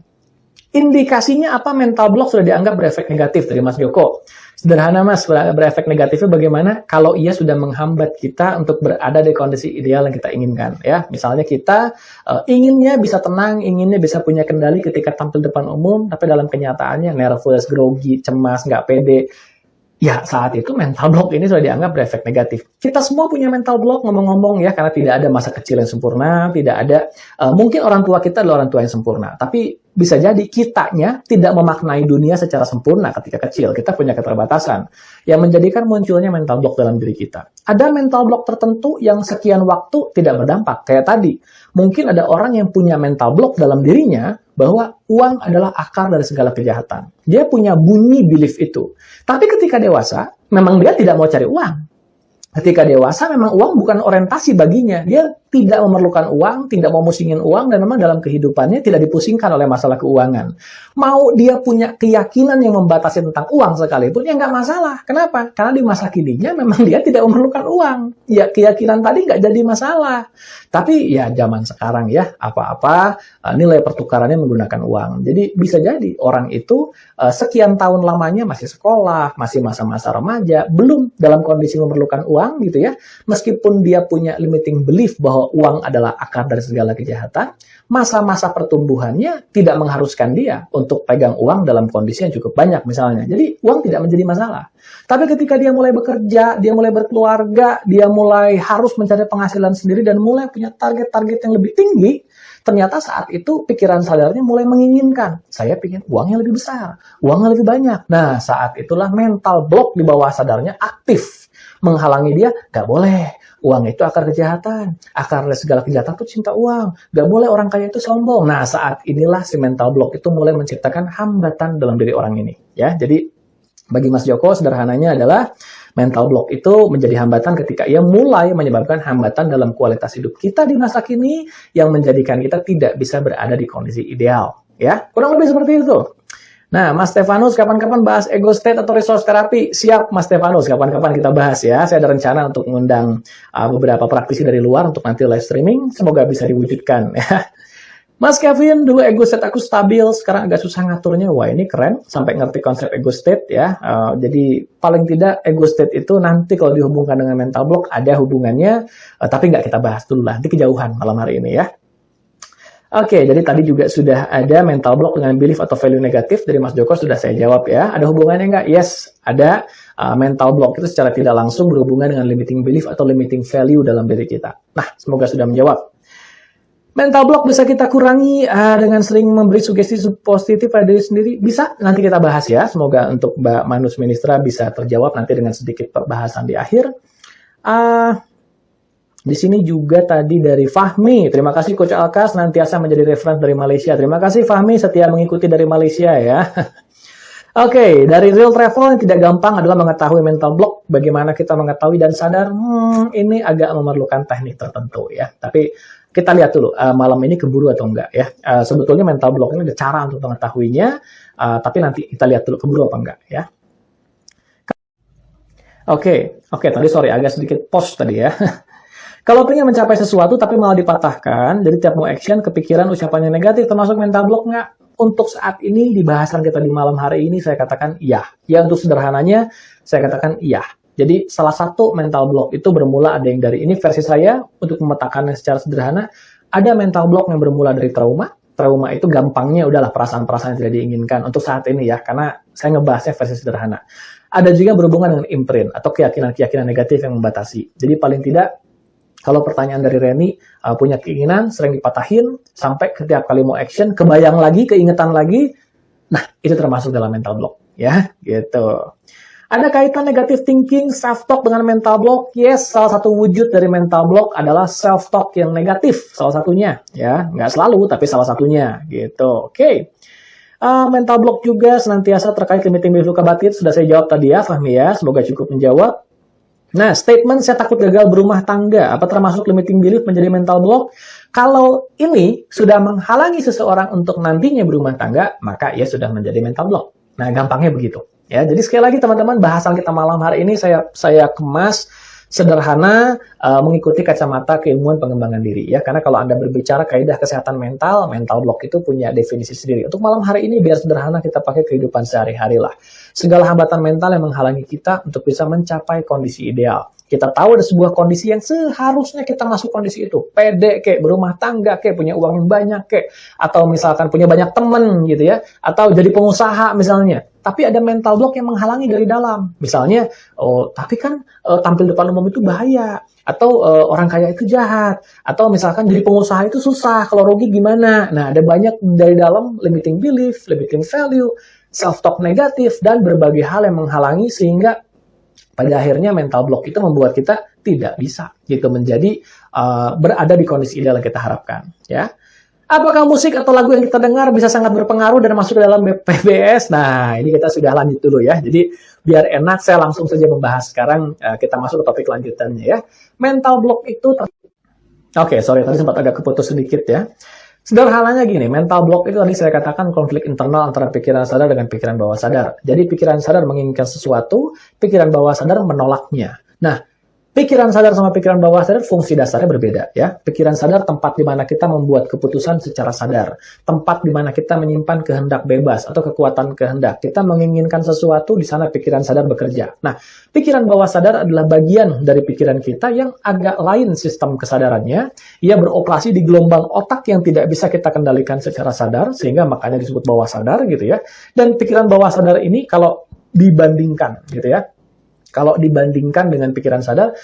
Indikasinya apa mental block sudah dianggap berefek negatif dari Mas Joko? Sederhana Mas, berefek negatifnya bagaimana? Kalau ia sudah menghambat kita untuk berada di kondisi ideal yang kita inginkan. Ya, misalnya kita inginnya bisa tenang, inginnya bisa punya kendali ketika tampil depan umum, tapi dalam kenyataannya nervous, grogi, cemas, nggak pede. Ya, saat itu mental block ini sudah dianggap berefek negatif. Kita semua punya mental block, ngomong-ngomong ya, karena tidak ada masa kecil yang sempurna, tidak ada, mungkin orang tua kita adalah orang tua yang sempurna, tapi bisa jadi kitanya tidak memaknai dunia secara sempurna ketika kecil. Kita punya keterbatasan yang menjadikan munculnya mental block dalam diri kita. Ada mental block tertentu yang sekian waktu tidak berdampak. Kayak tadi, mungkin ada orang yang punya mental block dalam dirinya bahwa uang adalah akar dari segala kejahatan. Dia punya bunyi belief itu. Tapi ketika dewasa, memang dia tidak mau cari uang. Ketika dewasa, memang uang bukan orientasi baginya. Dia tidak memerlukan uang, tidak mau musingin uang, dan memang dalam kehidupannya tidak dipusingkan oleh masalah keuangan. Mau dia punya keyakinan yang membatasi tentang uang sekalipun, ya nggak masalah. Kenapa? Karena di masa kininya memang dia tidak memerlukan uang. Ya, keyakinan tadi nggak jadi masalah. Tapi ya zaman sekarang ya, apa-apa nilai pertukarannya menggunakan uang. Jadi bisa jadi orang itu sekian tahun lamanya masih sekolah, masih masa-masa remaja, belum dalam kondisi memerlukan uang, uang gitu ya, meskipun dia punya limiting belief bahwa uang adalah akar dari segala kejahatan, masa-masa pertumbuhannya tidak mengharuskan dia untuk pegang uang dalam kondisi yang cukup banyak misalnya. Jadi uang tidak menjadi masalah. Tapi ketika dia mulai bekerja, dia mulai berkeluarga, dia mulai harus mencari penghasilan sendiri dan mulai punya target-target yang lebih tinggi, ternyata saat itu pikiran sadarnya mulai menginginkan, saya ingin uang yang lebih besar, uang yang lebih banyak. Nah, saat itulah mental block di bawah sadarnya aktif, menghalangi dia, gak boleh, uang itu akar kejahatan, akar dari segala kejahatan itu cinta uang, gak boleh orang kaya itu sombong. Nah, saat inilah si mental block itu mulai menciptakan hambatan dalam diri orang ini. Ya, jadi bagi Mas Joko sederhananya adalah mental block itu menjadi hambatan ketika ia mulai menyebabkan hambatan dalam kualitas hidup kita di masa kini yang menjadikan kita tidak bisa berada di kondisi ideal. Ya, kurang lebih seperti itu. Nah, Mas Stefanus, kapan-kapan bahas ego state atau resource therapy? Siap, Mas Stefanus, kapan-kapan kita bahas ya. Saya ada rencana untuk mengundang beberapa praktisi dari luar untuk nanti live streaming. Semoga bisa diwujudkan ya. Mas Kevin, dulu ego state aku stabil, sekarang agak susah ngaturnya. Wah, ini keren, sampai ngerti konsep ego state ya. Jadi paling tidak ego state itu nanti kalau dihubungkan dengan mental block ada hubungannya, tapi nggak kita bahas dulu lah, nanti kejauhan malam hari ini ya. Oke, jadi tadi juga sudah ada mental block dengan belief atau value negatif dari Mas Joko, sudah saya jawab ya. Ada hubungannya nggak? Yes, ada. Mental block itu secara tidak langsung berhubungan dengan limiting belief atau limiting value dalam diri kita. Nah, semoga sudah menjawab. Mental block bisa kita kurangi dengan sering memberi sugesti positif pada diri sendiri. Bisa, nanti kita bahas ya. Semoga untuk Mbak Manus Ministra bisa terjawab nanti dengan sedikit pembahasan di akhir. Di sini juga tadi dari Fahmi. Terima kasih Coach Alka, senantiasa menjadi referensi dari Malaysia. Terima kasih Fahmi, setia mengikuti dari Malaysia ya. Oke, dari real travel yang tidak gampang adalah mengetahui mental block. Bagaimana kita mengetahui dan sadar, ini agak memerlukan teknik tertentu ya. Tapi kita lihat dulu malam ini keburu atau enggak ya. Sebetulnya mental block ini ada cara untuk mengetahuinya, tapi nanti kita lihat dulu keburu apa enggak ya. Oke, tadi sorry agak sedikit pause tadi ya. Kalau pengen mencapai sesuatu tapi malah dipatahkan, jadi tiap mau action kepikiran ucapannya negatif, termasuk mental block nggak? Untuk saat ini di bahasan kita di malam hari ini saya katakan iya. Ya untuk sederhananya saya katakan iya. Jadi salah satu mental block itu bermula ada yang dari ini versi saya untuk memetakannya secara sederhana. Ada mental block yang bermula dari trauma. Trauma itu gampangnya udahlah perasaan-perasaan yang tidak diinginkan untuk saat ini ya, karena saya ngebahasnya versi sederhana. Ada juga berhubungan dengan imprint atau keyakinan-keyakinan negatif yang membatasi. Jadi paling tidak kalau pertanyaan dari Reni, punya keinginan, sering dipatahin, sampai setiap kali mau action, kebayang lagi, keingetan lagi, nah itu termasuk dalam mental block, ya, gitu. Ada kaitan negative thinking, self-talk dengan mental block? Yes, salah satu wujud dari mental block adalah self-talk yang negatif, salah satunya, ya, nggak selalu, tapi salah satunya, gitu. Oke. Mental block juga senantiasa terkait limiting belief luka batin, sudah saya jawab tadi ya, Fahmi ya, semoga cukup menjawab. Nah, statement saya takut gagal berumah tangga, apa termasuk limiting belief menjadi mental block? Kalau ini sudah menghalangi seseorang untuk nantinya berumah tangga, maka ia sudah menjadi mental block. Nah, gampangnya begitu. Ya, jadi sekali lagi teman-teman, bahasan kita malam hari ini saya kemas sederhana mengikuti kacamata keilmuan pengembangan diri ya. Karena kalau Anda berbicara kaidah kesehatan mental block itu punya definisi sendiri. Untuk malam hari ini biar sederhana kita pakai kehidupan sehari-hari lah. Segala hambatan mental yang menghalangi kita untuk bisa mencapai kondisi ideal. Kita tahu ada sebuah kondisi yang seharusnya kita masuk kondisi itu. Pede kek, berumah tangga kek, punya uang yang banyak kek, atau misalkan punya banyak temen gitu ya, atau jadi pengusaha misalnya. Tapi ada mental block yang menghalangi dari dalam. Misalnya, tapi kan tampil depan umum itu bahaya, atau orang kaya itu jahat, atau misalkan jadi pengusaha itu susah, kalau rugi gimana. Nah, ada banyak dari dalam limiting belief, limiting value, self-talk negatif, dan berbagai hal yang menghalangi sehingga pada akhirnya mental block itu membuat kita tidak bisa gitu menjadi berada di kondisi ideal yang kita harapkan ya. Apakah musik atau lagu yang kita dengar bisa sangat berpengaruh dan masuk ke dalam PBS? Nah, ini kita sudah lanjut dulu ya. Jadi biar enak saya langsung saja membahas sekarang, kita masuk ke topik lanjutannya ya. Mental block itu sorry tadi sempat agak keputus sedikit ya. Sederhananya gini, mental block itu tadi saya katakan konflik internal antara pikiran sadar dengan pikiran bawah sadar. Jadi pikiran sadar menginginkan sesuatu, pikiran bawah sadar menolaknya. Nah, Pikiran sadar sama pikiran bawah sadar fungsi dasarnya berbeda ya. Pikiran sadar tempat di mana kita membuat keputusan secara sadar, tempat di mana kita menyimpan kehendak bebas atau kekuatan kehendak. Kita menginginkan sesuatu, di sana pikiran sadar bekerja. Nah, pikiran bawah sadar adalah bagian dari pikiran kita yang agak lain sistem kesadarannya. Ia beroperasi di gelombang otak yang tidak bisa kita kendalikan secara sadar, sehingga makanya disebut bawah sadar gitu ya. Dan pikiran bawah sadar ini kalau dibandingkan gitu ya, kalau dibandingkan dengan pikiran sadar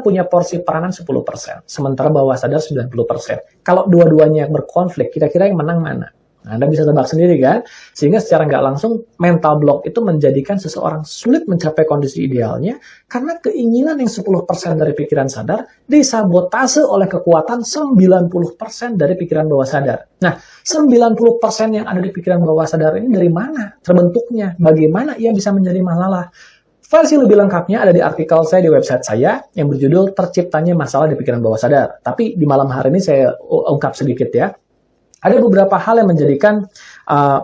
punya porsi peranan 10%, sementara bawah sadar 90%. Kalau dua-duanya berkonflik, kira-kira yang menang mana? Nah, Anda bisa tebak sendiri kan? Sehingga secara nggak langsung, mental block itu menjadikan seseorang sulit mencapai kondisi idealnya, karena keinginan yang 10% dari pikiran sadar disabotase oleh kekuatan 90% dari pikiran bawah sadar. Nah, 90% yang ada di pikiran bawah sadar ini dari mana terbentuknya? Bagaimana ia bisa menjadi masalah? Versi lebih lengkapnya ada di artikel saya di website saya yang berjudul Terciptanya Masalah di Pikiran Bawah Sadar. Tapi di malam hari ini saya ungkap sedikit ya. Ada beberapa hal yang menjadikan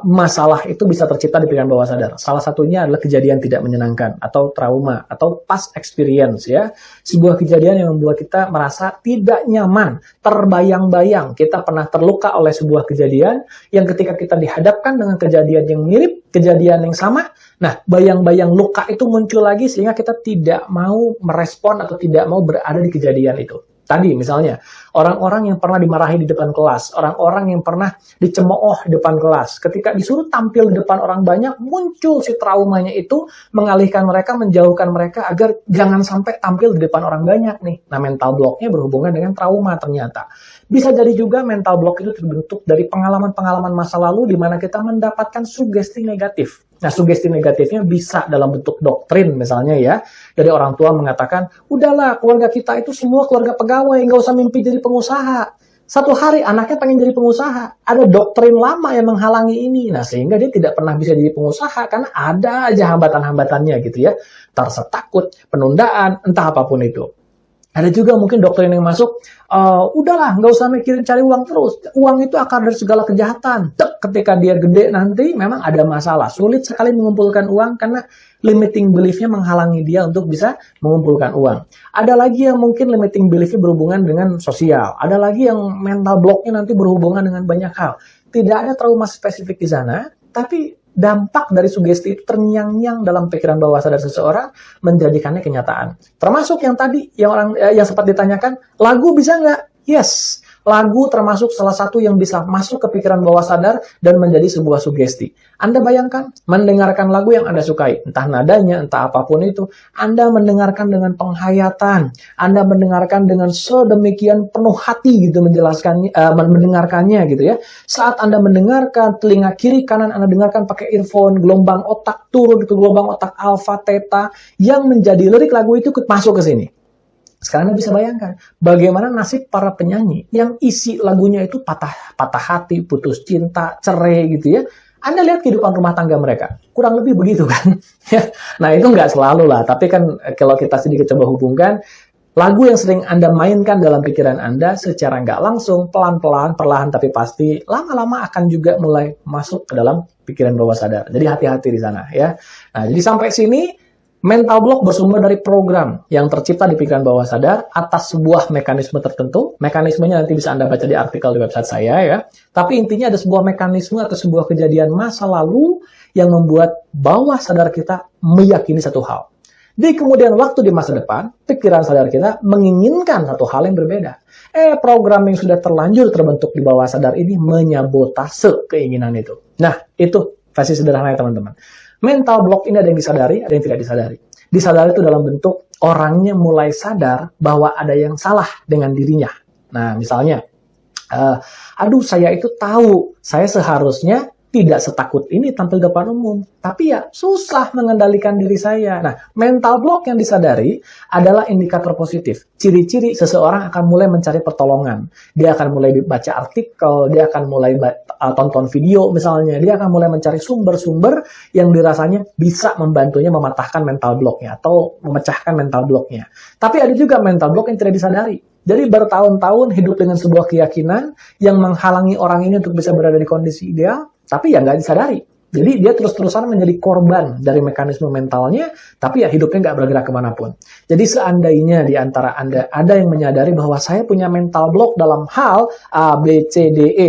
masalah itu bisa tercipta di pikiran bawah sadar. Salah satunya adalah kejadian tidak menyenangkan atau trauma atau past experience ya. Sebuah kejadian yang membuat kita merasa tidak nyaman, terbayang-bayang. Kita pernah terluka oleh sebuah kejadian yang ketika kita dihadapkan dengan kejadian yang mirip, kejadian yang sama, nah bayang-bayang luka itu muncul lagi sehingga kita tidak mau merespon atau tidak mau berada di kejadian itu. Tadi misalnya, orang-orang yang pernah dimarahi di depan kelas, orang-orang yang pernah dicemooh di depan kelas, ketika disuruh tampil di depan orang banyak, muncul si traumanya itu, mengalihkan mereka, menjauhkan mereka, agar jangan sampai tampil di depan orang banyak nih. Nah, mental block-nya berhubungan dengan trauma ternyata. Bisa jadi juga mental block itu terbentuk dari pengalaman-pengalaman masa lalu, di mana kita mendapatkan sugesti negatif. Nah, sugesti negatifnya bisa dalam bentuk doktrin misalnya ya. Dari orang tua mengatakan, udahlah keluarga kita itu semua keluarga pegawai, nggak usah mimpi jadi pengusaha. Satu hari anaknya pengen jadi pengusaha. Ada doktrin lama yang menghalangi ini. Nah, sehingga dia tidak pernah bisa jadi pengusaha karena ada aja hambatan-hambatannya gitu ya. Rasa takut, penundaan, entah apapun itu. Ada juga mungkin doktrin yang masuk, udahlah nggak usah mikirin cari uang terus. Uang itu akar dari segala kejahatan. Ketika dia gede nanti memang ada masalah. Sulit sekali mengumpulkan uang karena limiting belief-nya menghalangi dia untuk bisa mengumpulkan uang. Ada lagi yang mungkin limiting belief-nya berhubungan dengan sosial. Ada lagi yang mental block-nya nanti berhubungan dengan banyak hal. Tidak ada trauma spesifik di sana, tapi dampak dari sugesti itu terngiang-ngiang dalam pikiran bawah sadar seseorang menjadikannya kenyataan. Termasuk yang tadi yang sempat ditanyakan, lagu bisa nggak? Yes, lagu termasuk salah satu yang bisa masuk ke pikiran bawah sadar dan menjadi sebuah sugesti. Anda bayangkan mendengarkan lagu yang Anda sukai, entah nadanya, entah apapun itu, Anda mendengarkan dengan penghayatan, Anda mendengarkan dengan sedemikian penuh hati gitu menjelaskannya, mendengarkannya gitu ya. Saat Anda mendengarkan, telinga kiri kanan Anda dengarkan pakai earphone, gelombang otak turun ke gelombang otak alfa, theta, yang menjadi lirik lagu itu masuk ke sini. Sekarang Anda bisa bayangkan bagaimana nasib para penyanyi yang isi lagunya itu patah hati, putus cinta, cerai gitu ya. Anda lihat kehidupan rumah tangga mereka, kurang lebih begitu kan? Nah itu nggak selalu lah, tapi kan kalau kita sedikit coba hubungkan, lagu yang sering Anda mainkan dalam pikiran Anda secara nggak langsung, pelan-pelan, perlahan tapi pasti, lama-lama akan juga mulai masuk ke dalam pikiran bawah sadar. Jadi hati-hati di sana ya. Nah jadi sampai sini, mental block bersumber dari program yang tercipta di pikiran bawah sadar atas sebuah mekanisme tertentu. Mekanismenya nanti bisa Anda baca di artikel di website saya ya. Tapi intinya ada sebuah mekanisme atau sebuah kejadian masa lalu yang membuat bawah sadar kita meyakini satu hal. Di kemudian waktu di masa depan, pikiran sadar kita menginginkan satu hal yang berbeda. Program yang sudah terlanjur terbentuk di bawah sadar ini menyabotase keinginan itu. Nah, itu versi sederhananya teman-teman. Mental block ini ada yang disadari, ada yang tidak disadari. Disadari itu dalam bentuk orangnya mulai sadar bahwa ada yang salah dengan dirinya. Nah, misalnya, aduh saya itu tahu, saya seharusnya tidak setakut ini tampil depan umum. Tapi ya susah mengendalikan diri saya. Nah, mental block yang disadari adalah indikator positif. Ciri-ciri seseorang akan mulai mencari pertolongan. Dia akan mulai baca artikel, dia akan mulai tonton video misalnya. Dia akan mulai mencari sumber-sumber yang dirasanya bisa membantunya mematahkan mental blocknya atau memecahkan mental blocknya. Tapi ada juga mental block yang tidak disadari. Jadi bertahun-tahun hidup dengan sebuah keyakinan yang menghalangi orang ini untuk bisa berada di kondisi ideal, tapi ya nggak disadari. Jadi dia terus-terusan menjadi korban dari mekanisme mentalnya, tapi ya hidupnya nggak bergerak kemanapun. Jadi seandainya di antara Anda ada yang menyadari bahwa saya punya mental block dalam hal A, B, C, D, E,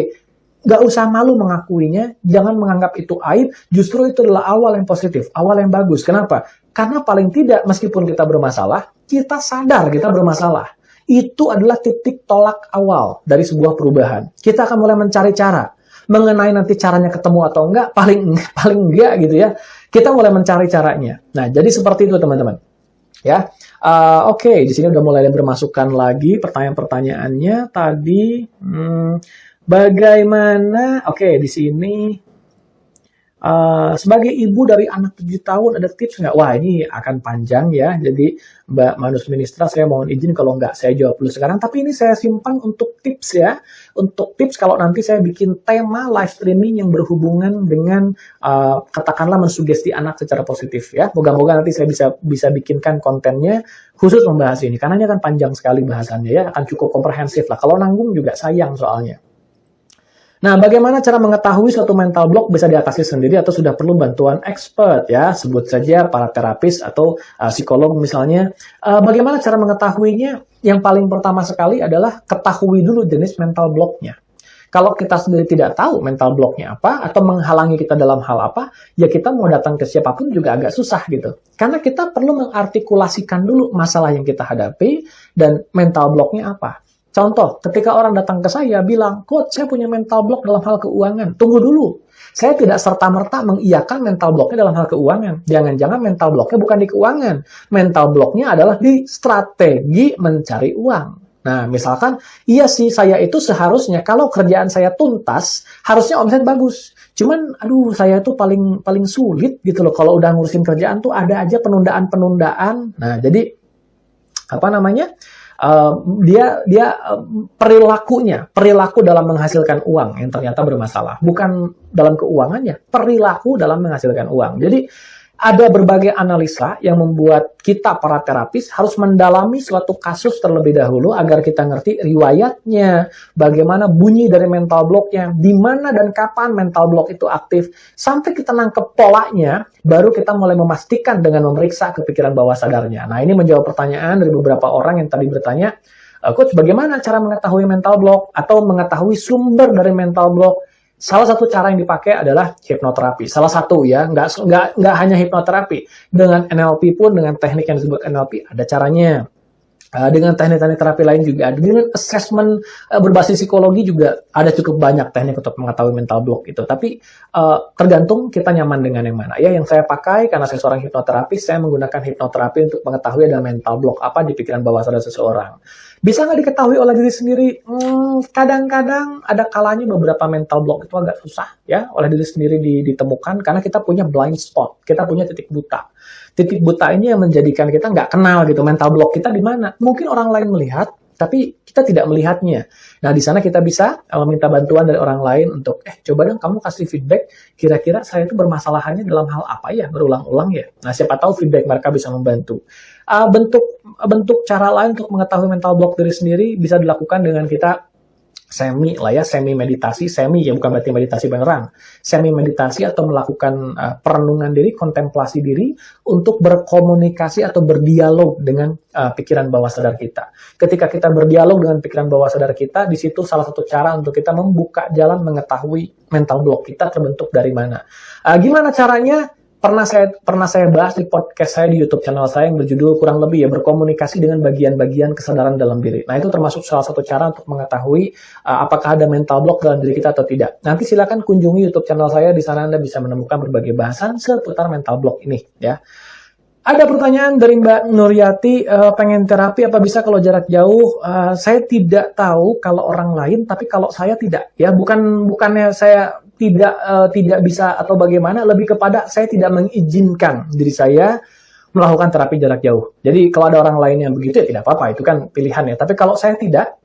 nggak usah malu mengakuinya, jangan menganggap itu aib, justru itu adalah awal yang positif, awal yang bagus. Kenapa? Karena paling tidak meskipun kita bermasalah, kita sadar kita bermasalah. Itu adalah titik tolak awal dari sebuah perubahan. Kita akan mulai mencari cara. Mengenai nanti caranya ketemu atau enggak, paling enggak gitu ya. Kita mulai mencari caranya. Nah, jadi seperti itu teman-teman. Ya, oke, di sini udah mulai bermasukan lagi pertanyaan-pertanyaannya tadi. Bagaimana? Oke, di sini sebagai ibu dari anak 7 tahun ada tips nggak? Wah, ini akan panjang ya. Jadi Mbak Manus Ministra, saya mohon izin kalau nggak saya jawab dulu sekarang. Tapi ini saya simpan untuk tips ya. Untuk tips kalau nanti saya bikin tema live streaming yang berhubungan dengan katakanlah mensugesti anak secara positif ya. Moga-moga nanti saya bisa bikinkan kontennya khusus membahas ini. Karena ini akan panjang sekali bahasannya ya. Akan cukup komprehensif lah. Kalau nanggung juga sayang soalnya. Nah, bagaimana cara mengetahui suatu mental block bisa diatasi sendiri atau sudah perlu bantuan expert ya? Sebut saja para terapis atau psikolog misalnya. Bagaimana cara mengetahuinya? Yang paling pertama sekali adalah ketahui dulu jenis mental blocknya. Kalau kita sendiri tidak tahu mental blocknya apa atau menghalangi kita dalam hal apa, ya kita mau datang ke siapapun juga agak susah gitu. Karena kita perlu mengartikulasikan dulu masalah yang kita hadapi dan mental blocknya apa. Contoh, ketika orang datang ke saya bilang, "Coach, saya punya mental block dalam hal keuangan." Tunggu dulu. Saya tidak serta-merta mengiyakan mental blocknya dalam hal keuangan. Jangan-jangan mental blocknya bukan di keuangan. Mental blocknya adalah di strategi mencari uang. Nah, misalkan, iya sih, saya itu seharusnya kalau kerjaan saya tuntas, harusnya omset bagus. Cuman, aduh, saya itu paling sulit gitu loh. Kalau udah ngurusin kerjaan tuh ada aja penundaan-penundaan. Nah, jadi, apa namanya? Perilaku dalam menghasilkan uang yang ternyata bermasalah, bukan dalam keuangannya, perilaku dalam menghasilkan uang. Jadi ada berbagai analisa yang membuat kita para terapis harus mendalami suatu kasus terlebih dahulu agar kita ngerti riwayatnya, bagaimana bunyi dari mental blocknya, di mana dan kapan mental block itu aktif, sampai kita nangkep polanya, baru kita mulai memastikan dengan memeriksa kepikiran bawah sadarnya. Nah, ini menjawab pertanyaan dari beberapa orang yang tadi bertanya, Coach, bagaimana cara mengetahui mental block atau mengetahui sumber dari mental block? Salah satu cara yang dipakai adalah hipnoterapi. Salah satu ya, nggak hanya hipnoterapi. Dengan NLP pun, dengan teknik yang disebut NLP, ada caranya. Dengan teknik-teknik terapi lain juga ada. Dengan assessment berbasis psikologi juga ada cukup banyak teknik untuk mengetahui mental block itu. Tapi tergantung kita nyaman dengan yang mana. Ya, yang saya pakai karena saya seorang hipnoterapis, saya menggunakan hipnoterapi untuk mengetahui ada mental block apa di pikiran bawah sadar seseorang. Bisa nggak diketahui oleh diri sendiri? Kadang-kadang ada kalanya beberapa mental block itu agak susah ya oleh diri sendiri ditemukan karena kita punya blind spot, kita punya titik buta. Titik buta ini yang menjadikan kita nggak kenal gitu mental block kita di mana. Mungkin orang lain melihat, tapi kita tidak melihatnya. Nah, di sana kita bisa minta bantuan dari orang lain untuk, coba dong kamu kasih feedback, kira-kira saya itu bermasalahannya dalam hal apa ya, berulang-ulang ya. Nah, siapa tahu feedback mereka bisa membantu. Bentuk cara lain untuk mengetahui mental block diri sendiri bisa dilakukan dengan kita semi meditasi, ya bukan berarti meditasi beneran, semi meditasi atau melakukan perenungan diri, kontemplasi diri untuk berkomunikasi atau berdialog dengan pikiran bawah sadar kita. Ketika kita berdialog dengan pikiran bawah sadar kita, di situ salah satu cara untuk kita membuka jalan mengetahui mental block kita terbentuk dari mana. Gimana caranya? Pernah saya bahas di podcast saya di YouTube channel saya yang berjudul kurang lebih ya berkomunikasi dengan bagian-bagian kesadaran dalam diri. Nah, itu termasuk salah satu cara untuk mengetahui apakah ada mental block dalam diri kita atau tidak. Nanti silakan kunjungi YouTube channel saya, di sana Anda bisa menemukan berbagai bahasan seputar mental block ini ya. Ada pertanyaan dari Mbak Nuryati, pengen terapi apa bisa kalau jarak jauh? Saya tidak tahu kalau orang lain, tapi kalau saya tidak ya, bukannya saya tidak bisa atau bagaimana, lebih kepada saya tidak mengizinkan diri saya melakukan terapi jarak jauh. Jadi kalau ada orang lain yang begitu ya tidak apa-apa, itu kan pilihan ya. Tapi kalau saya tidak,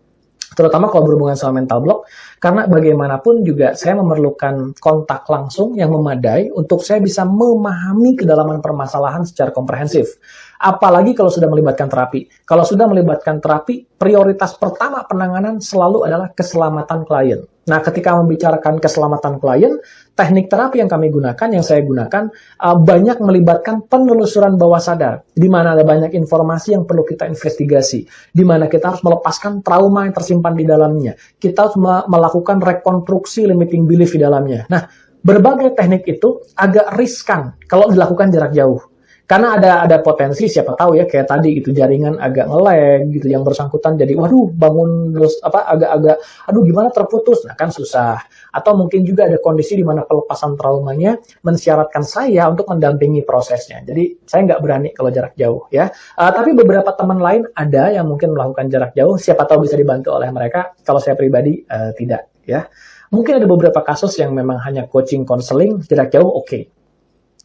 terutama kalau berhubungan sama mental block, karena bagaimanapun juga saya memerlukan kontak langsung yang memadai untuk saya bisa memahami kedalaman permasalahan secara komprehensif. Apalagi kalau sudah melibatkan terapi. Kalau sudah melibatkan terapi, prioritas pertama penanganan selalu adalah keselamatan klien. Nah, ketika membicarakan keselamatan klien, teknik terapi yang kami gunakan, yang saya gunakan, banyak melibatkan penelusuran bawah sadar, di mana ada banyak informasi yang perlu kita investigasi, di mana kita harus melepaskan trauma yang tersimpan di dalamnya. Kita harus melakukan rekonstruksi limiting belief di dalamnya. Nah, berbagai teknik itu agak riskan kalau dilakukan jarak jauh. Karena ada potensi, siapa tahu ya, kayak tadi gitu, jaringan agak nge-lag gitu, yang bersangkutan jadi waduh bangun terus agak-agak aduh gimana terputus, nah kan susah. Atau mungkin juga ada kondisi di mana pelepasan traumanya mensyaratkan saya untuk mendampingi prosesnya. Jadi saya nggak berani kalau jarak jauh ya. Tapi beberapa teman lain ada yang mungkin melakukan jarak jauh, siapa tahu bisa dibantu oleh mereka. Kalau saya pribadi tidak ya. Mungkin ada beberapa kasus yang memang hanya coaching, konseling, jarak jauh oke.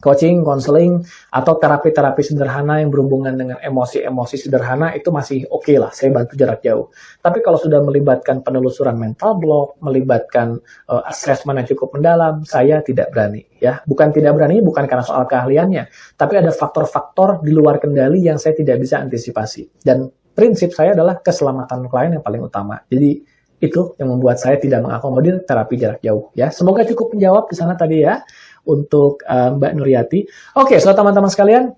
Coaching, konseling, atau terapi-terapi sederhana yang berhubungan dengan emosi-emosi sederhana itu masih oke lah, saya bantu jarak jauh. Tapi kalau sudah melibatkan penelusuran mental block, melibatkan assessment yang cukup mendalam, saya tidak berani. Ya, bukan tidak berani, bukan karena soal keahliannya, tapi ada faktor-faktor di luar kendali yang saya tidak bisa antisipasi. Dan prinsip saya adalah keselamatan klien yang paling utama. Jadi itu yang membuat saya tidak mengakomodir terapi jarak jauh. Ya, semoga cukup menjawab di sana tadi ya. Untuk Mbak Nuryati. Oke, so teman-teman sekalian,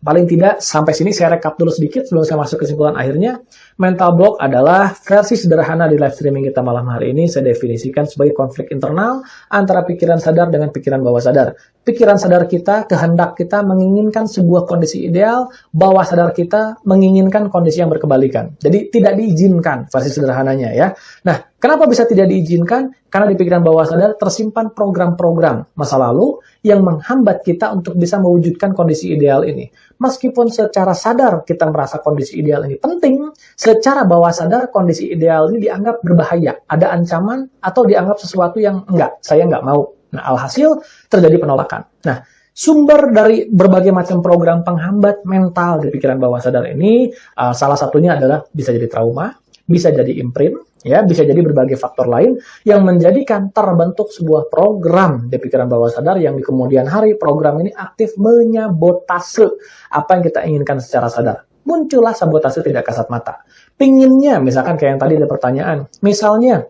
paling tidak sampai sini saya rekap dulu sedikit sebelum saya masuk kesimpulan akhirnya. Mental block adalah versi sederhana di live streaming kita malam hari ini. Saya definisikan sebagai konflik internal antara pikiran sadar dengan pikiran bawah sadar. Pikiran sadar kita, kehendak kita menginginkan sebuah kondisi ideal, bawah sadar kita menginginkan kondisi yang berkebalikan. Jadi tidak diizinkan versi sederhananya ya. Nah, kenapa bisa tidak diizinkan? Karena di pikiran bawah sadar tersimpan program-program masa lalu yang menghambat kita untuk bisa mewujudkan kondisi ideal ini. Meskipun secara sadar kita merasa kondisi ideal ini penting, secara bawah sadar kondisi ideal ini dianggap berbahaya, ada ancaman atau dianggap sesuatu yang saya nggak mau. Nah, alhasil terjadi penolakan. Nah, sumber dari berbagai macam program penghambat mental di pikiran bawah sadar ini, salah satunya adalah bisa jadi trauma, bisa jadi imprint, ya, bisa jadi berbagai faktor lain yang menjadikan terbentuk sebuah program di pikiran bawah sadar yang di kemudian hari program ini aktif menyabotase apa yang kita inginkan secara sadar. Muncullah sabotase tidak kasat mata. Pinginnya, misalkan kayak yang tadi ada pertanyaan, misalnya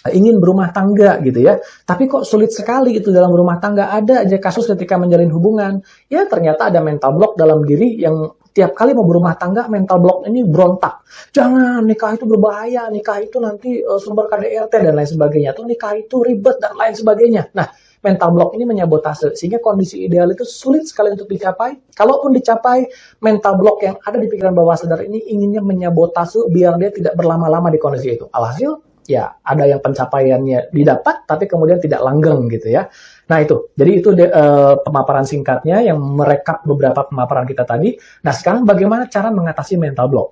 ingin berumah tangga gitu ya, tapi kok sulit sekali itu dalam rumah tangga. Ada aja kasus ketika menjalin hubungan, ya ternyata ada mental block dalam diri yang tiap kali mau berumah tangga, mental block ini berontak. Jangan, nikah itu berbahaya, nikah itu nanti sumber KDRT dan lain sebagainya, atau nikah itu ribet dan lain sebagainya. Nah, mental block ini menyabotase, sehingga kondisi ideal itu sulit sekali untuk dicapai. Kalaupun dicapai, mental block yang ada di pikiran bawah sadar ini inginnya menyabotase biar dia tidak berlama-lama di kondisi itu. Alhasil, ya ada yang pencapaiannya didapat, tapi kemudian tidak langgeng gitu ya. Nah itu, jadi itu pemaparan singkatnya yang merekap beberapa pemaparan kita tadi. Nah sekarang bagaimana cara mengatasi mental block?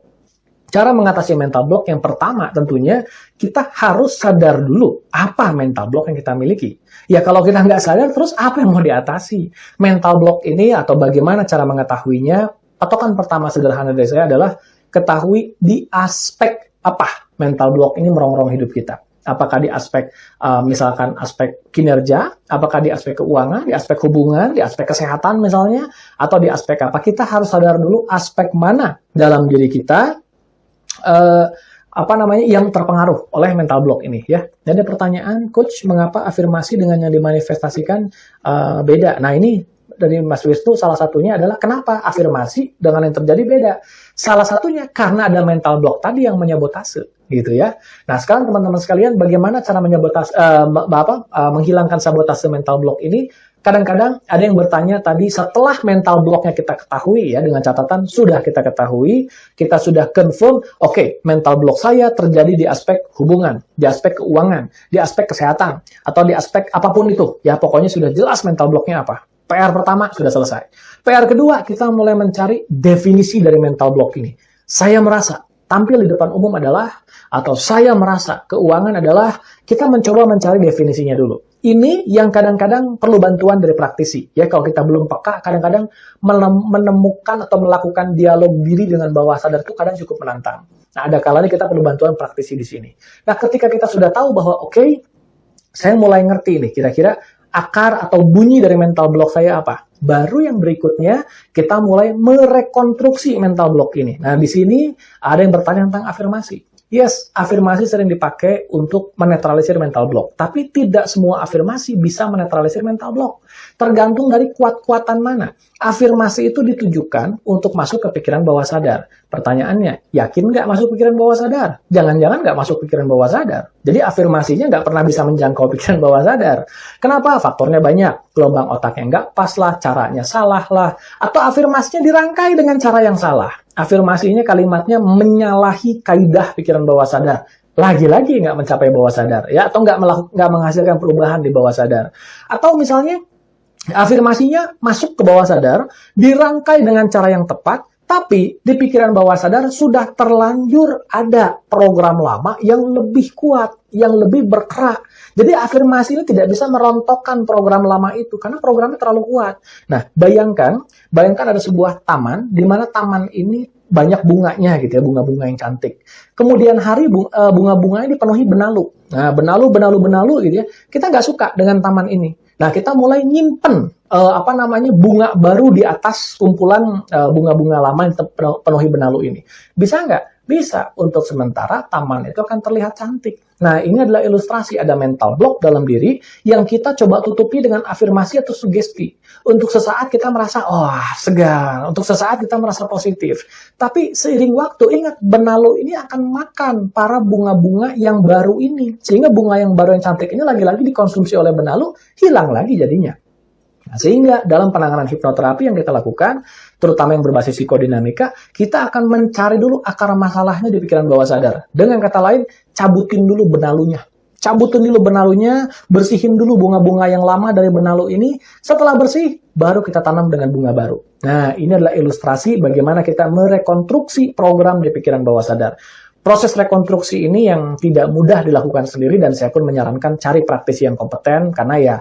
Cara mengatasi mental block yang pertama tentunya kita harus sadar dulu apa mental block yang kita miliki. Ya kalau kita nggak sadar terus apa yang mau diatasi? Mental block ini atau bagaimana cara mengetahuinya? Patokan pertama sederhana dari saya adalah ketahui di aspek apa mental block ini merongrong hidup kita. Apakah di aspek misalkan aspek kinerja, apakah di aspek keuangan, di aspek hubungan, di aspek kesehatan misalnya, atau di aspek apa? Kita harus sadar dulu aspek mana dalam diri kita yang terpengaruh oleh mental block ini ya. Dan ada pertanyaan, coach, mengapa afirmasi dengan yang dimanifestasikan beda? Nah ini dari Mas Wisnu salah satunya adalah kenapa afirmasi dengan yang terjadi beda. Salah satunya karena ada mental block tadi yang menyabotase gitu ya. Nah sekarang teman-teman sekalian bagaimana cara menghilangkan sabotase mental block ini? Kadang-kadang ada yang bertanya tadi setelah mental blocknya kita ketahui ya, dengan catatan sudah kita ketahui, kita sudah confirm, oke, mental block saya terjadi di aspek hubungan, di aspek keuangan, di aspek kesehatan, atau di aspek apapun itu. Ya pokoknya sudah jelas mental blocknya apa. PR pertama sudah selesai. PR kedua, kita mulai mencari definisi dari mental block ini. Saya merasa tampil di depan umum adalah, atau saya merasa keuangan adalah, kita mencoba mencari definisinya dulu. Ini yang kadang-kadang perlu bantuan dari praktisi. Ya, kalau kita belum peka, kadang-kadang menemukan atau melakukan dialog diri dengan bawah sadar itu kadang cukup menantang. Nah, ada kalanya kita perlu bantuan praktisi di sini. Nah, ketika kita sudah tahu bahwa, oke, saya mulai ngerti nih, kira-kira akar atau bunyi dari mental block saya apa? Baru yang berikutnya, kita mulai merekonstruksi mental block ini. Nah, di sini ada yang bertanya tentang afirmasi. Yes, afirmasi sering dipakai untuk menetralisir mental block. Tapi tidak semua afirmasi bisa menetralisir mental block. Tergantung dari kuat-kuatan mana. Afirmasi itu ditujukan untuk masuk ke pikiran bawah sadar. Pertanyaannya, yakin nggak masuk pikiran bawah sadar? Jangan-jangan nggak masuk pikiran bawah sadar. Jadi afirmasinya nggak pernah bisa menjangkau pikiran bawah sadar. Kenapa? Faktornya banyak. Gelombang otaknya nggak pas lah, caranya salah lah. Atau afirmasinya dirangkai dengan cara yang salah. Afirmasinya kalimatnya menyalahi kaidah pikiran bawah sadar. Lagi-lagi nggak mencapai bawah sadar. Ya, atau nggak menghasilkan perubahan di bawah sadar. Atau misalnya afirmasinya masuk ke bawah sadar, dirangkai dengan cara yang tepat, tapi di pikiran bawah sadar sudah terlanjur ada program lama yang lebih kuat, yang lebih bergerak. Jadi afirmasi ini tidak bisa merontokkan program lama itu, karena programnya terlalu kuat. Nah, bayangkan ada sebuah taman, di mana taman ini banyak bunganya gitu ya, bunga-bunga yang cantik. Kemudian hari bunga-bunganya dipenuhi benalu. Nah, benalu gitu ya. Kita nggak suka dengan taman ini. Nah, kita mulai nyimpen bunga baru di atas kumpulan bunga-bunga lama yang penuhi benalu ini. Bisa nggak? Bisa. Untuk sementara taman itu akan terlihat cantik. Nah, ini adalah ilustrasi ada mental block dalam diri yang kita coba tutupi dengan afirmasi atau sugesti. Untuk sesaat kita merasa, segar. Untuk sesaat kita merasa positif. Tapi seiring waktu, ingat, benalu ini akan makan para bunga-bunga yang baru ini. Sehingga bunga yang baru yang cantik ini lagi-lagi dikonsumsi oleh benalu, hilang lagi jadinya. Nah, sehingga dalam penanganan hipnoterapi yang kita lakukan, terutama yang berbasis psikodinamika, kita akan mencari dulu akar masalahnya di pikiran bawah sadar. Dengan kata lain, cabutin dulu benalunya. Cabutin dulu benalunya, bersihin dulu bunga-bunga yang lama dari benalu ini. Setelah bersih, baru kita tanam dengan bunga baru. Nah, ini adalah ilustrasi bagaimana kita merekonstruksi program di pikiran bawah sadar. Proses rekonstruksi ini yang tidak mudah dilakukan sendiri, dan saya pun menyarankan cari praktisi yang kompeten, karena ya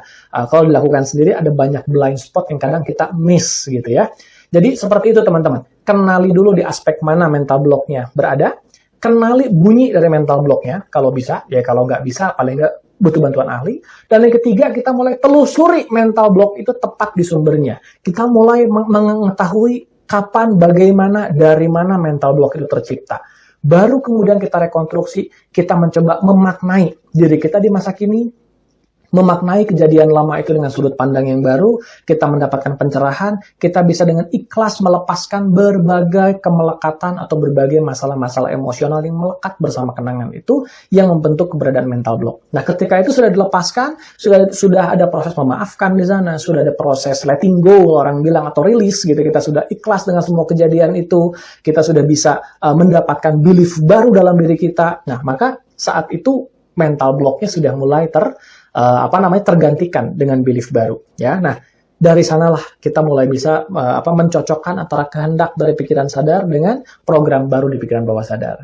kalau dilakukan sendiri ada banyak blind spot yang kadang kita miss gitu ya. Jadi seperti itu teman-teman, kenali dulu di aspek mana mental blocknya berada, kenali bunyi dari mental blocknya kalau bisa, ya kalau nggak bisa paling nggak butuh bantuan ahli. Dan yang ketiga, kita mulai telusuri mental block itu tepat di sumbernya. Kita mulai mengetahui kapan, bagaimana, dari mana mental block itu tercipta. Baru kemudian kita rekonstruksi, kita mencoba memaknai diri kita di masa kini, memaknai kejadian lama itu dengan sudut pandang yang baru, kita mendapatkan pencerahan, kita bisa dengan ikhlas melepaskan berbagai kemelekatan atau berbagai masalah-masalah emosional yang melekat bersama kenangan itu yang membentuk keberadaan mental block. Nah, ketika itu sudah dilepaskan, sudah ada proses memaafkan di sana, sudah ada proses letting go, orang bilang, atau release gitu, kita sudah ikhlas dengan semua kejadian itu, kita sudah bisa mendapatkan belief baru dalam diri kita. Nah, maka saat itu mental blocknya sudah mulai tergantikan dengan belief baru ya. Nah, dari sanalah kita mulai bisa mencocokkan antara kehendak dari pikiran sadar dengan program baru di pikiran bawah sadar.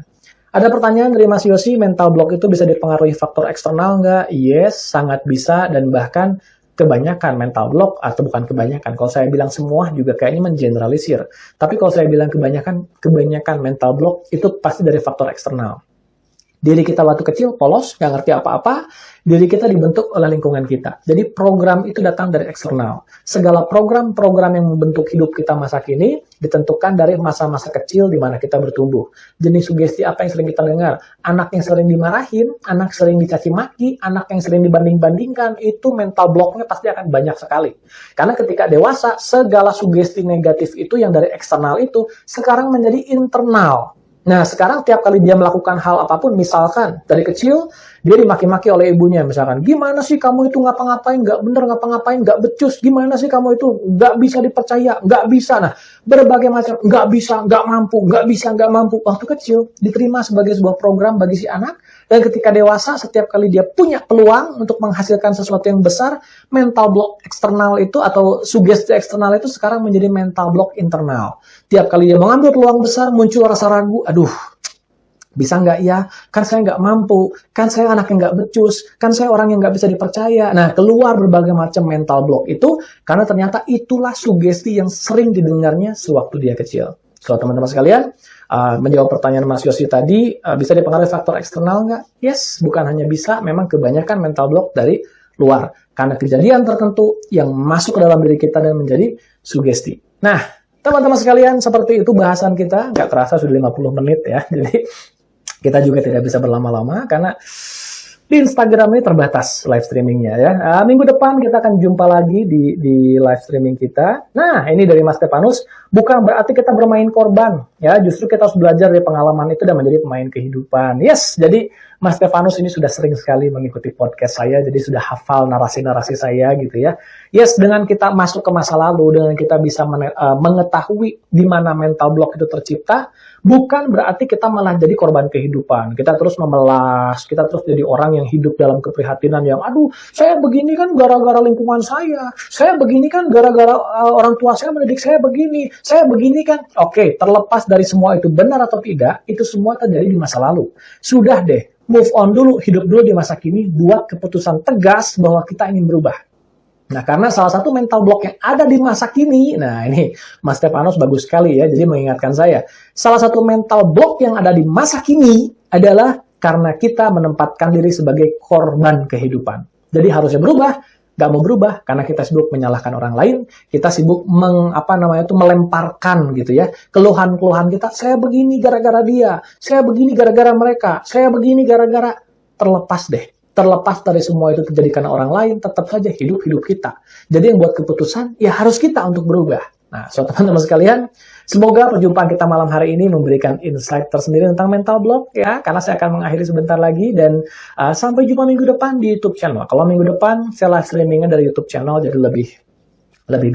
Ada pertanyaan dari Mas Yosi, mental block itu bisa dipengaruhi faktor eksternal nggak? Yes, sangat bisa, dan bahkan kebanyakan mental block, atau bukan kebanyakan, kalau saya bilang semua juga kayaknya mengeneralisir. Tapi kalau saya bilang kebanyakan mental block itu pasti dari faktor eksternal. Diri kita waktu kecil polos, nggak ngerti apa-apa, diri kita dibentuk oleh lingkungan kita. Jadi program itu datang dari eksternal. Segala program-program yang membentuk hidup kita masa kini ditentukan dari masa-masa kecil di mana kita bertumbuh. Jenis sugesti apa yang sering kita dengar? Anak yang sering dimarahin, anak sering dicaci maki, anak yang sering dibanding-bandingkan, itu mental blocknya pasti akan banyak sekali. Karena ketika dewasa, segala sugesti negatif itu yang dari eksternal itu sekarang menjadi internal. Nah, sekarang tiap kali dia melakukan hal apapun, misalkan dari kecil dia dimaki-maki oleh ibunya, misalkan, gimana sih kamu itu ngapa-ngapain, nggak bener ngapa-ngapain, nggak becus, gimana sih kamu itu nggak bisa dipercaya, nggak bisa. Nah, berbagai macam, nggak bisa, nggak mampu, nggak bisa, nggak mampu. Waktu kecil diterima sebagai sebuah program bagi si anak, dan ketika dewasa, setiap kali dia punya peluang untuk menghasilkan sesuatu yang besar, mental block eksternal itu atau sugesti eksternal itu sekarang menjadi mental block internal. Tiap kali dia mengambil peluang besar, muncul rasa ragu, aduh, bisa nggak ya? Kan saya nggak mampu, kan saya anak yang nggak becus, kan saya orang yang nggak bisa dipercaya. Nah, keluar berbagai macam mental block itu, karena ternyata itulah sugesti yang sering didengarnya sewaktu dia kecil. So, teman-teman sekalian, menjawab pertanyaan Mas Yosi tadi, bisa dipengaruhi faktor eksternal nggak? Yes, bukan hanya bisa, memang kebanyakan mental block dari luar. Karena kejadian tertentu yang masuk ke dalam diri kita dan menjadi sugesti. Nah, teman-teman sekalian, seperti itu bahasan kita. Nggak terasa sudah 50 menit ya. Jadi kita juga tidak bisa berlama-lama karena di Instagram ini terbatas live streamingnya ya. Minggu depan kita akan jumpa lagi di live streaming kita. Nah, ini dari Mas Stefanus, bukan berarti kita bermain korban ya. Justru kita harus belajar dari pengalaman itu dan menjadi pemain kehidupan. Yes, jadi Mas Stefanus ini sudah sering sekali mengikuti podcast saya, jadi sudah hafal narasi-narasi saya gitu ya. Yes, dengan kita masuk ke masa lalu, dengan kita bisa mengetahui di mana mental block itu tercipta, bukan berarti kita malah jadi korban kehidupan. Kita terus memelas, kita terus jadi orang yang hidup dalam keprihatinan yang, aduh, saya begini kan gara-gara lingkungan saya begini kan gara-gara orang tua saya mendidik saya begini kan. Oke, terlepas dari semua itu benar atau tidak, itu semua terjadi di masa lalu. Sudah deh, move on dulu, hidup dulu di masa kini, buat keputusan tegas bahwa kita ingin berubah. Nah, karena salah satu mental block yang ada di masa kini, nah ini Mas Stefanus bagus sekali ya, jadi mengingatkan saya. Salah satu mental block yang ada di masa kini adalah karena kita menempatkan diri sebagai korban kehidupan. Jadi harusnya berubah, gak mau berubah karena kita sibuk menyalahkan orang lain, kita sibuk melemparkan gitu ya, keluhan-keluhan kita, saya begini gara-gara dia, saya begini gara-gara mereka, saya begini gara-gara, terlepas deh. Terlepas dari semua itu terjadi karena orang lain, tetap saja hidup kita. Jadi yang buat keputusan, ya harus kita untuk berubah. Nah, so teman-teman sekalian, semoga perjumpaan kita malam hari ini memberikan insight tersendiri tentang mental block ya, karena saya akan mengakhiri sebentar lagi dan sampai jumpa minggu depan di YouTube channel. Kalau minggu depan saya live streamingnya dari YouTube channel, jadi lebih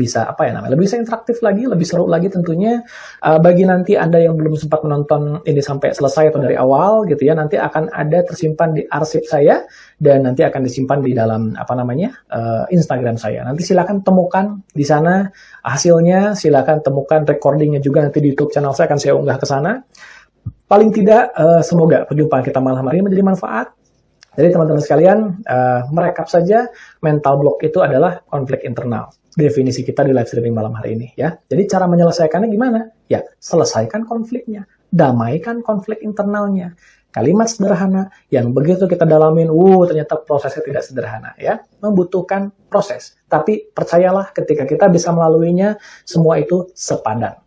bisa lebih bisa interaktif lagi, lebih seru lagi tentunya. Bagi nanti Anda yang belum sempat menonton ini sampai selesai atau dari awal gitu ya, nanti akan ada tersimpan di arsip saya dan nanti akan disimpan di dalam Instagram saya. Nanti silakan temukan di sana hasilnya, silakan temukan recordingnya juga nanti di YouTube channel saya, akan saya unggah ke sana. Paling tidak semoga perjumpaan kita malam hari ini menjadi manfaat. Jadi teman-teman sekalian, merekap saja, mental block itu adalah konflik internal. Definisi kita di live streaming malam hari ini ya. Jadi cara menyelesaikannya gimana? Ya, selesaikan konfliknya, damaikan konflik internalnya. Kalimat sederhana yang begitu kita dalamin, ternyata prosesnya tidak sederhana ya. Membutuhkan proses. Tapi percayalah ketika kita bisa melaluinya, semua itu sepadan.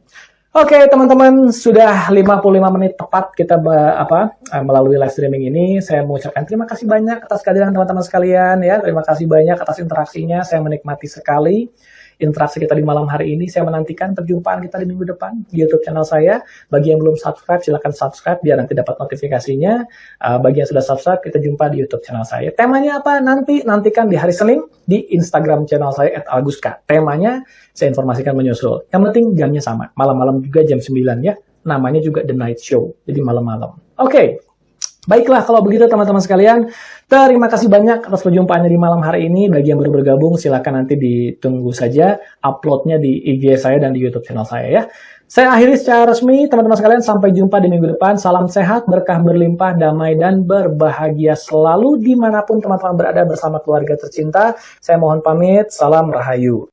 Oke teman-teman, sudah 55 menit tepat kita melalui live streaming ini. Saya mengucapkan terima kasih banyak atas kehadiran teman-teman sekalian ya. Terima kasih banyak atas interaksinya. Saya menikmati sekali interaksi kita di malam hari ini. Saya menantikan perjumpaan kita di minggu depan di YouTube channel saya. Bagi yang belum subscribe, silakan subscribe biar nanti dapat notifikasinya. Bagi yang sudah subscribe, kita jumpa di YouTube channel saya. Temanya apa? Nantikan di hari Senin di Instagram channel saya @alguska. Temanya saya informasikan menyusul. Yang penting jamnya sama. Malam-malam juga jam 9 ya. Namanya juga The Night Show. Jadi malam-malam. Oke. Baiklah kalau begitu teman-teman sekalian, terima kasih banyak atas perjumpaannya di malam hari ini. Bagi yang baru bergabung silakan nanti ditunggu saja uploadnya di IG saya dan di YouTube channel saya ya. Saya akhiri secara resmi teman-teman sekalian, sampai jumpa di minggu depan. Salam sehat, berkah berlimpah, damai dan berbahagia selalu dimanapun teman-teman berada bersama keluarga tercinta. Saya mohon pamit, salam rahayu.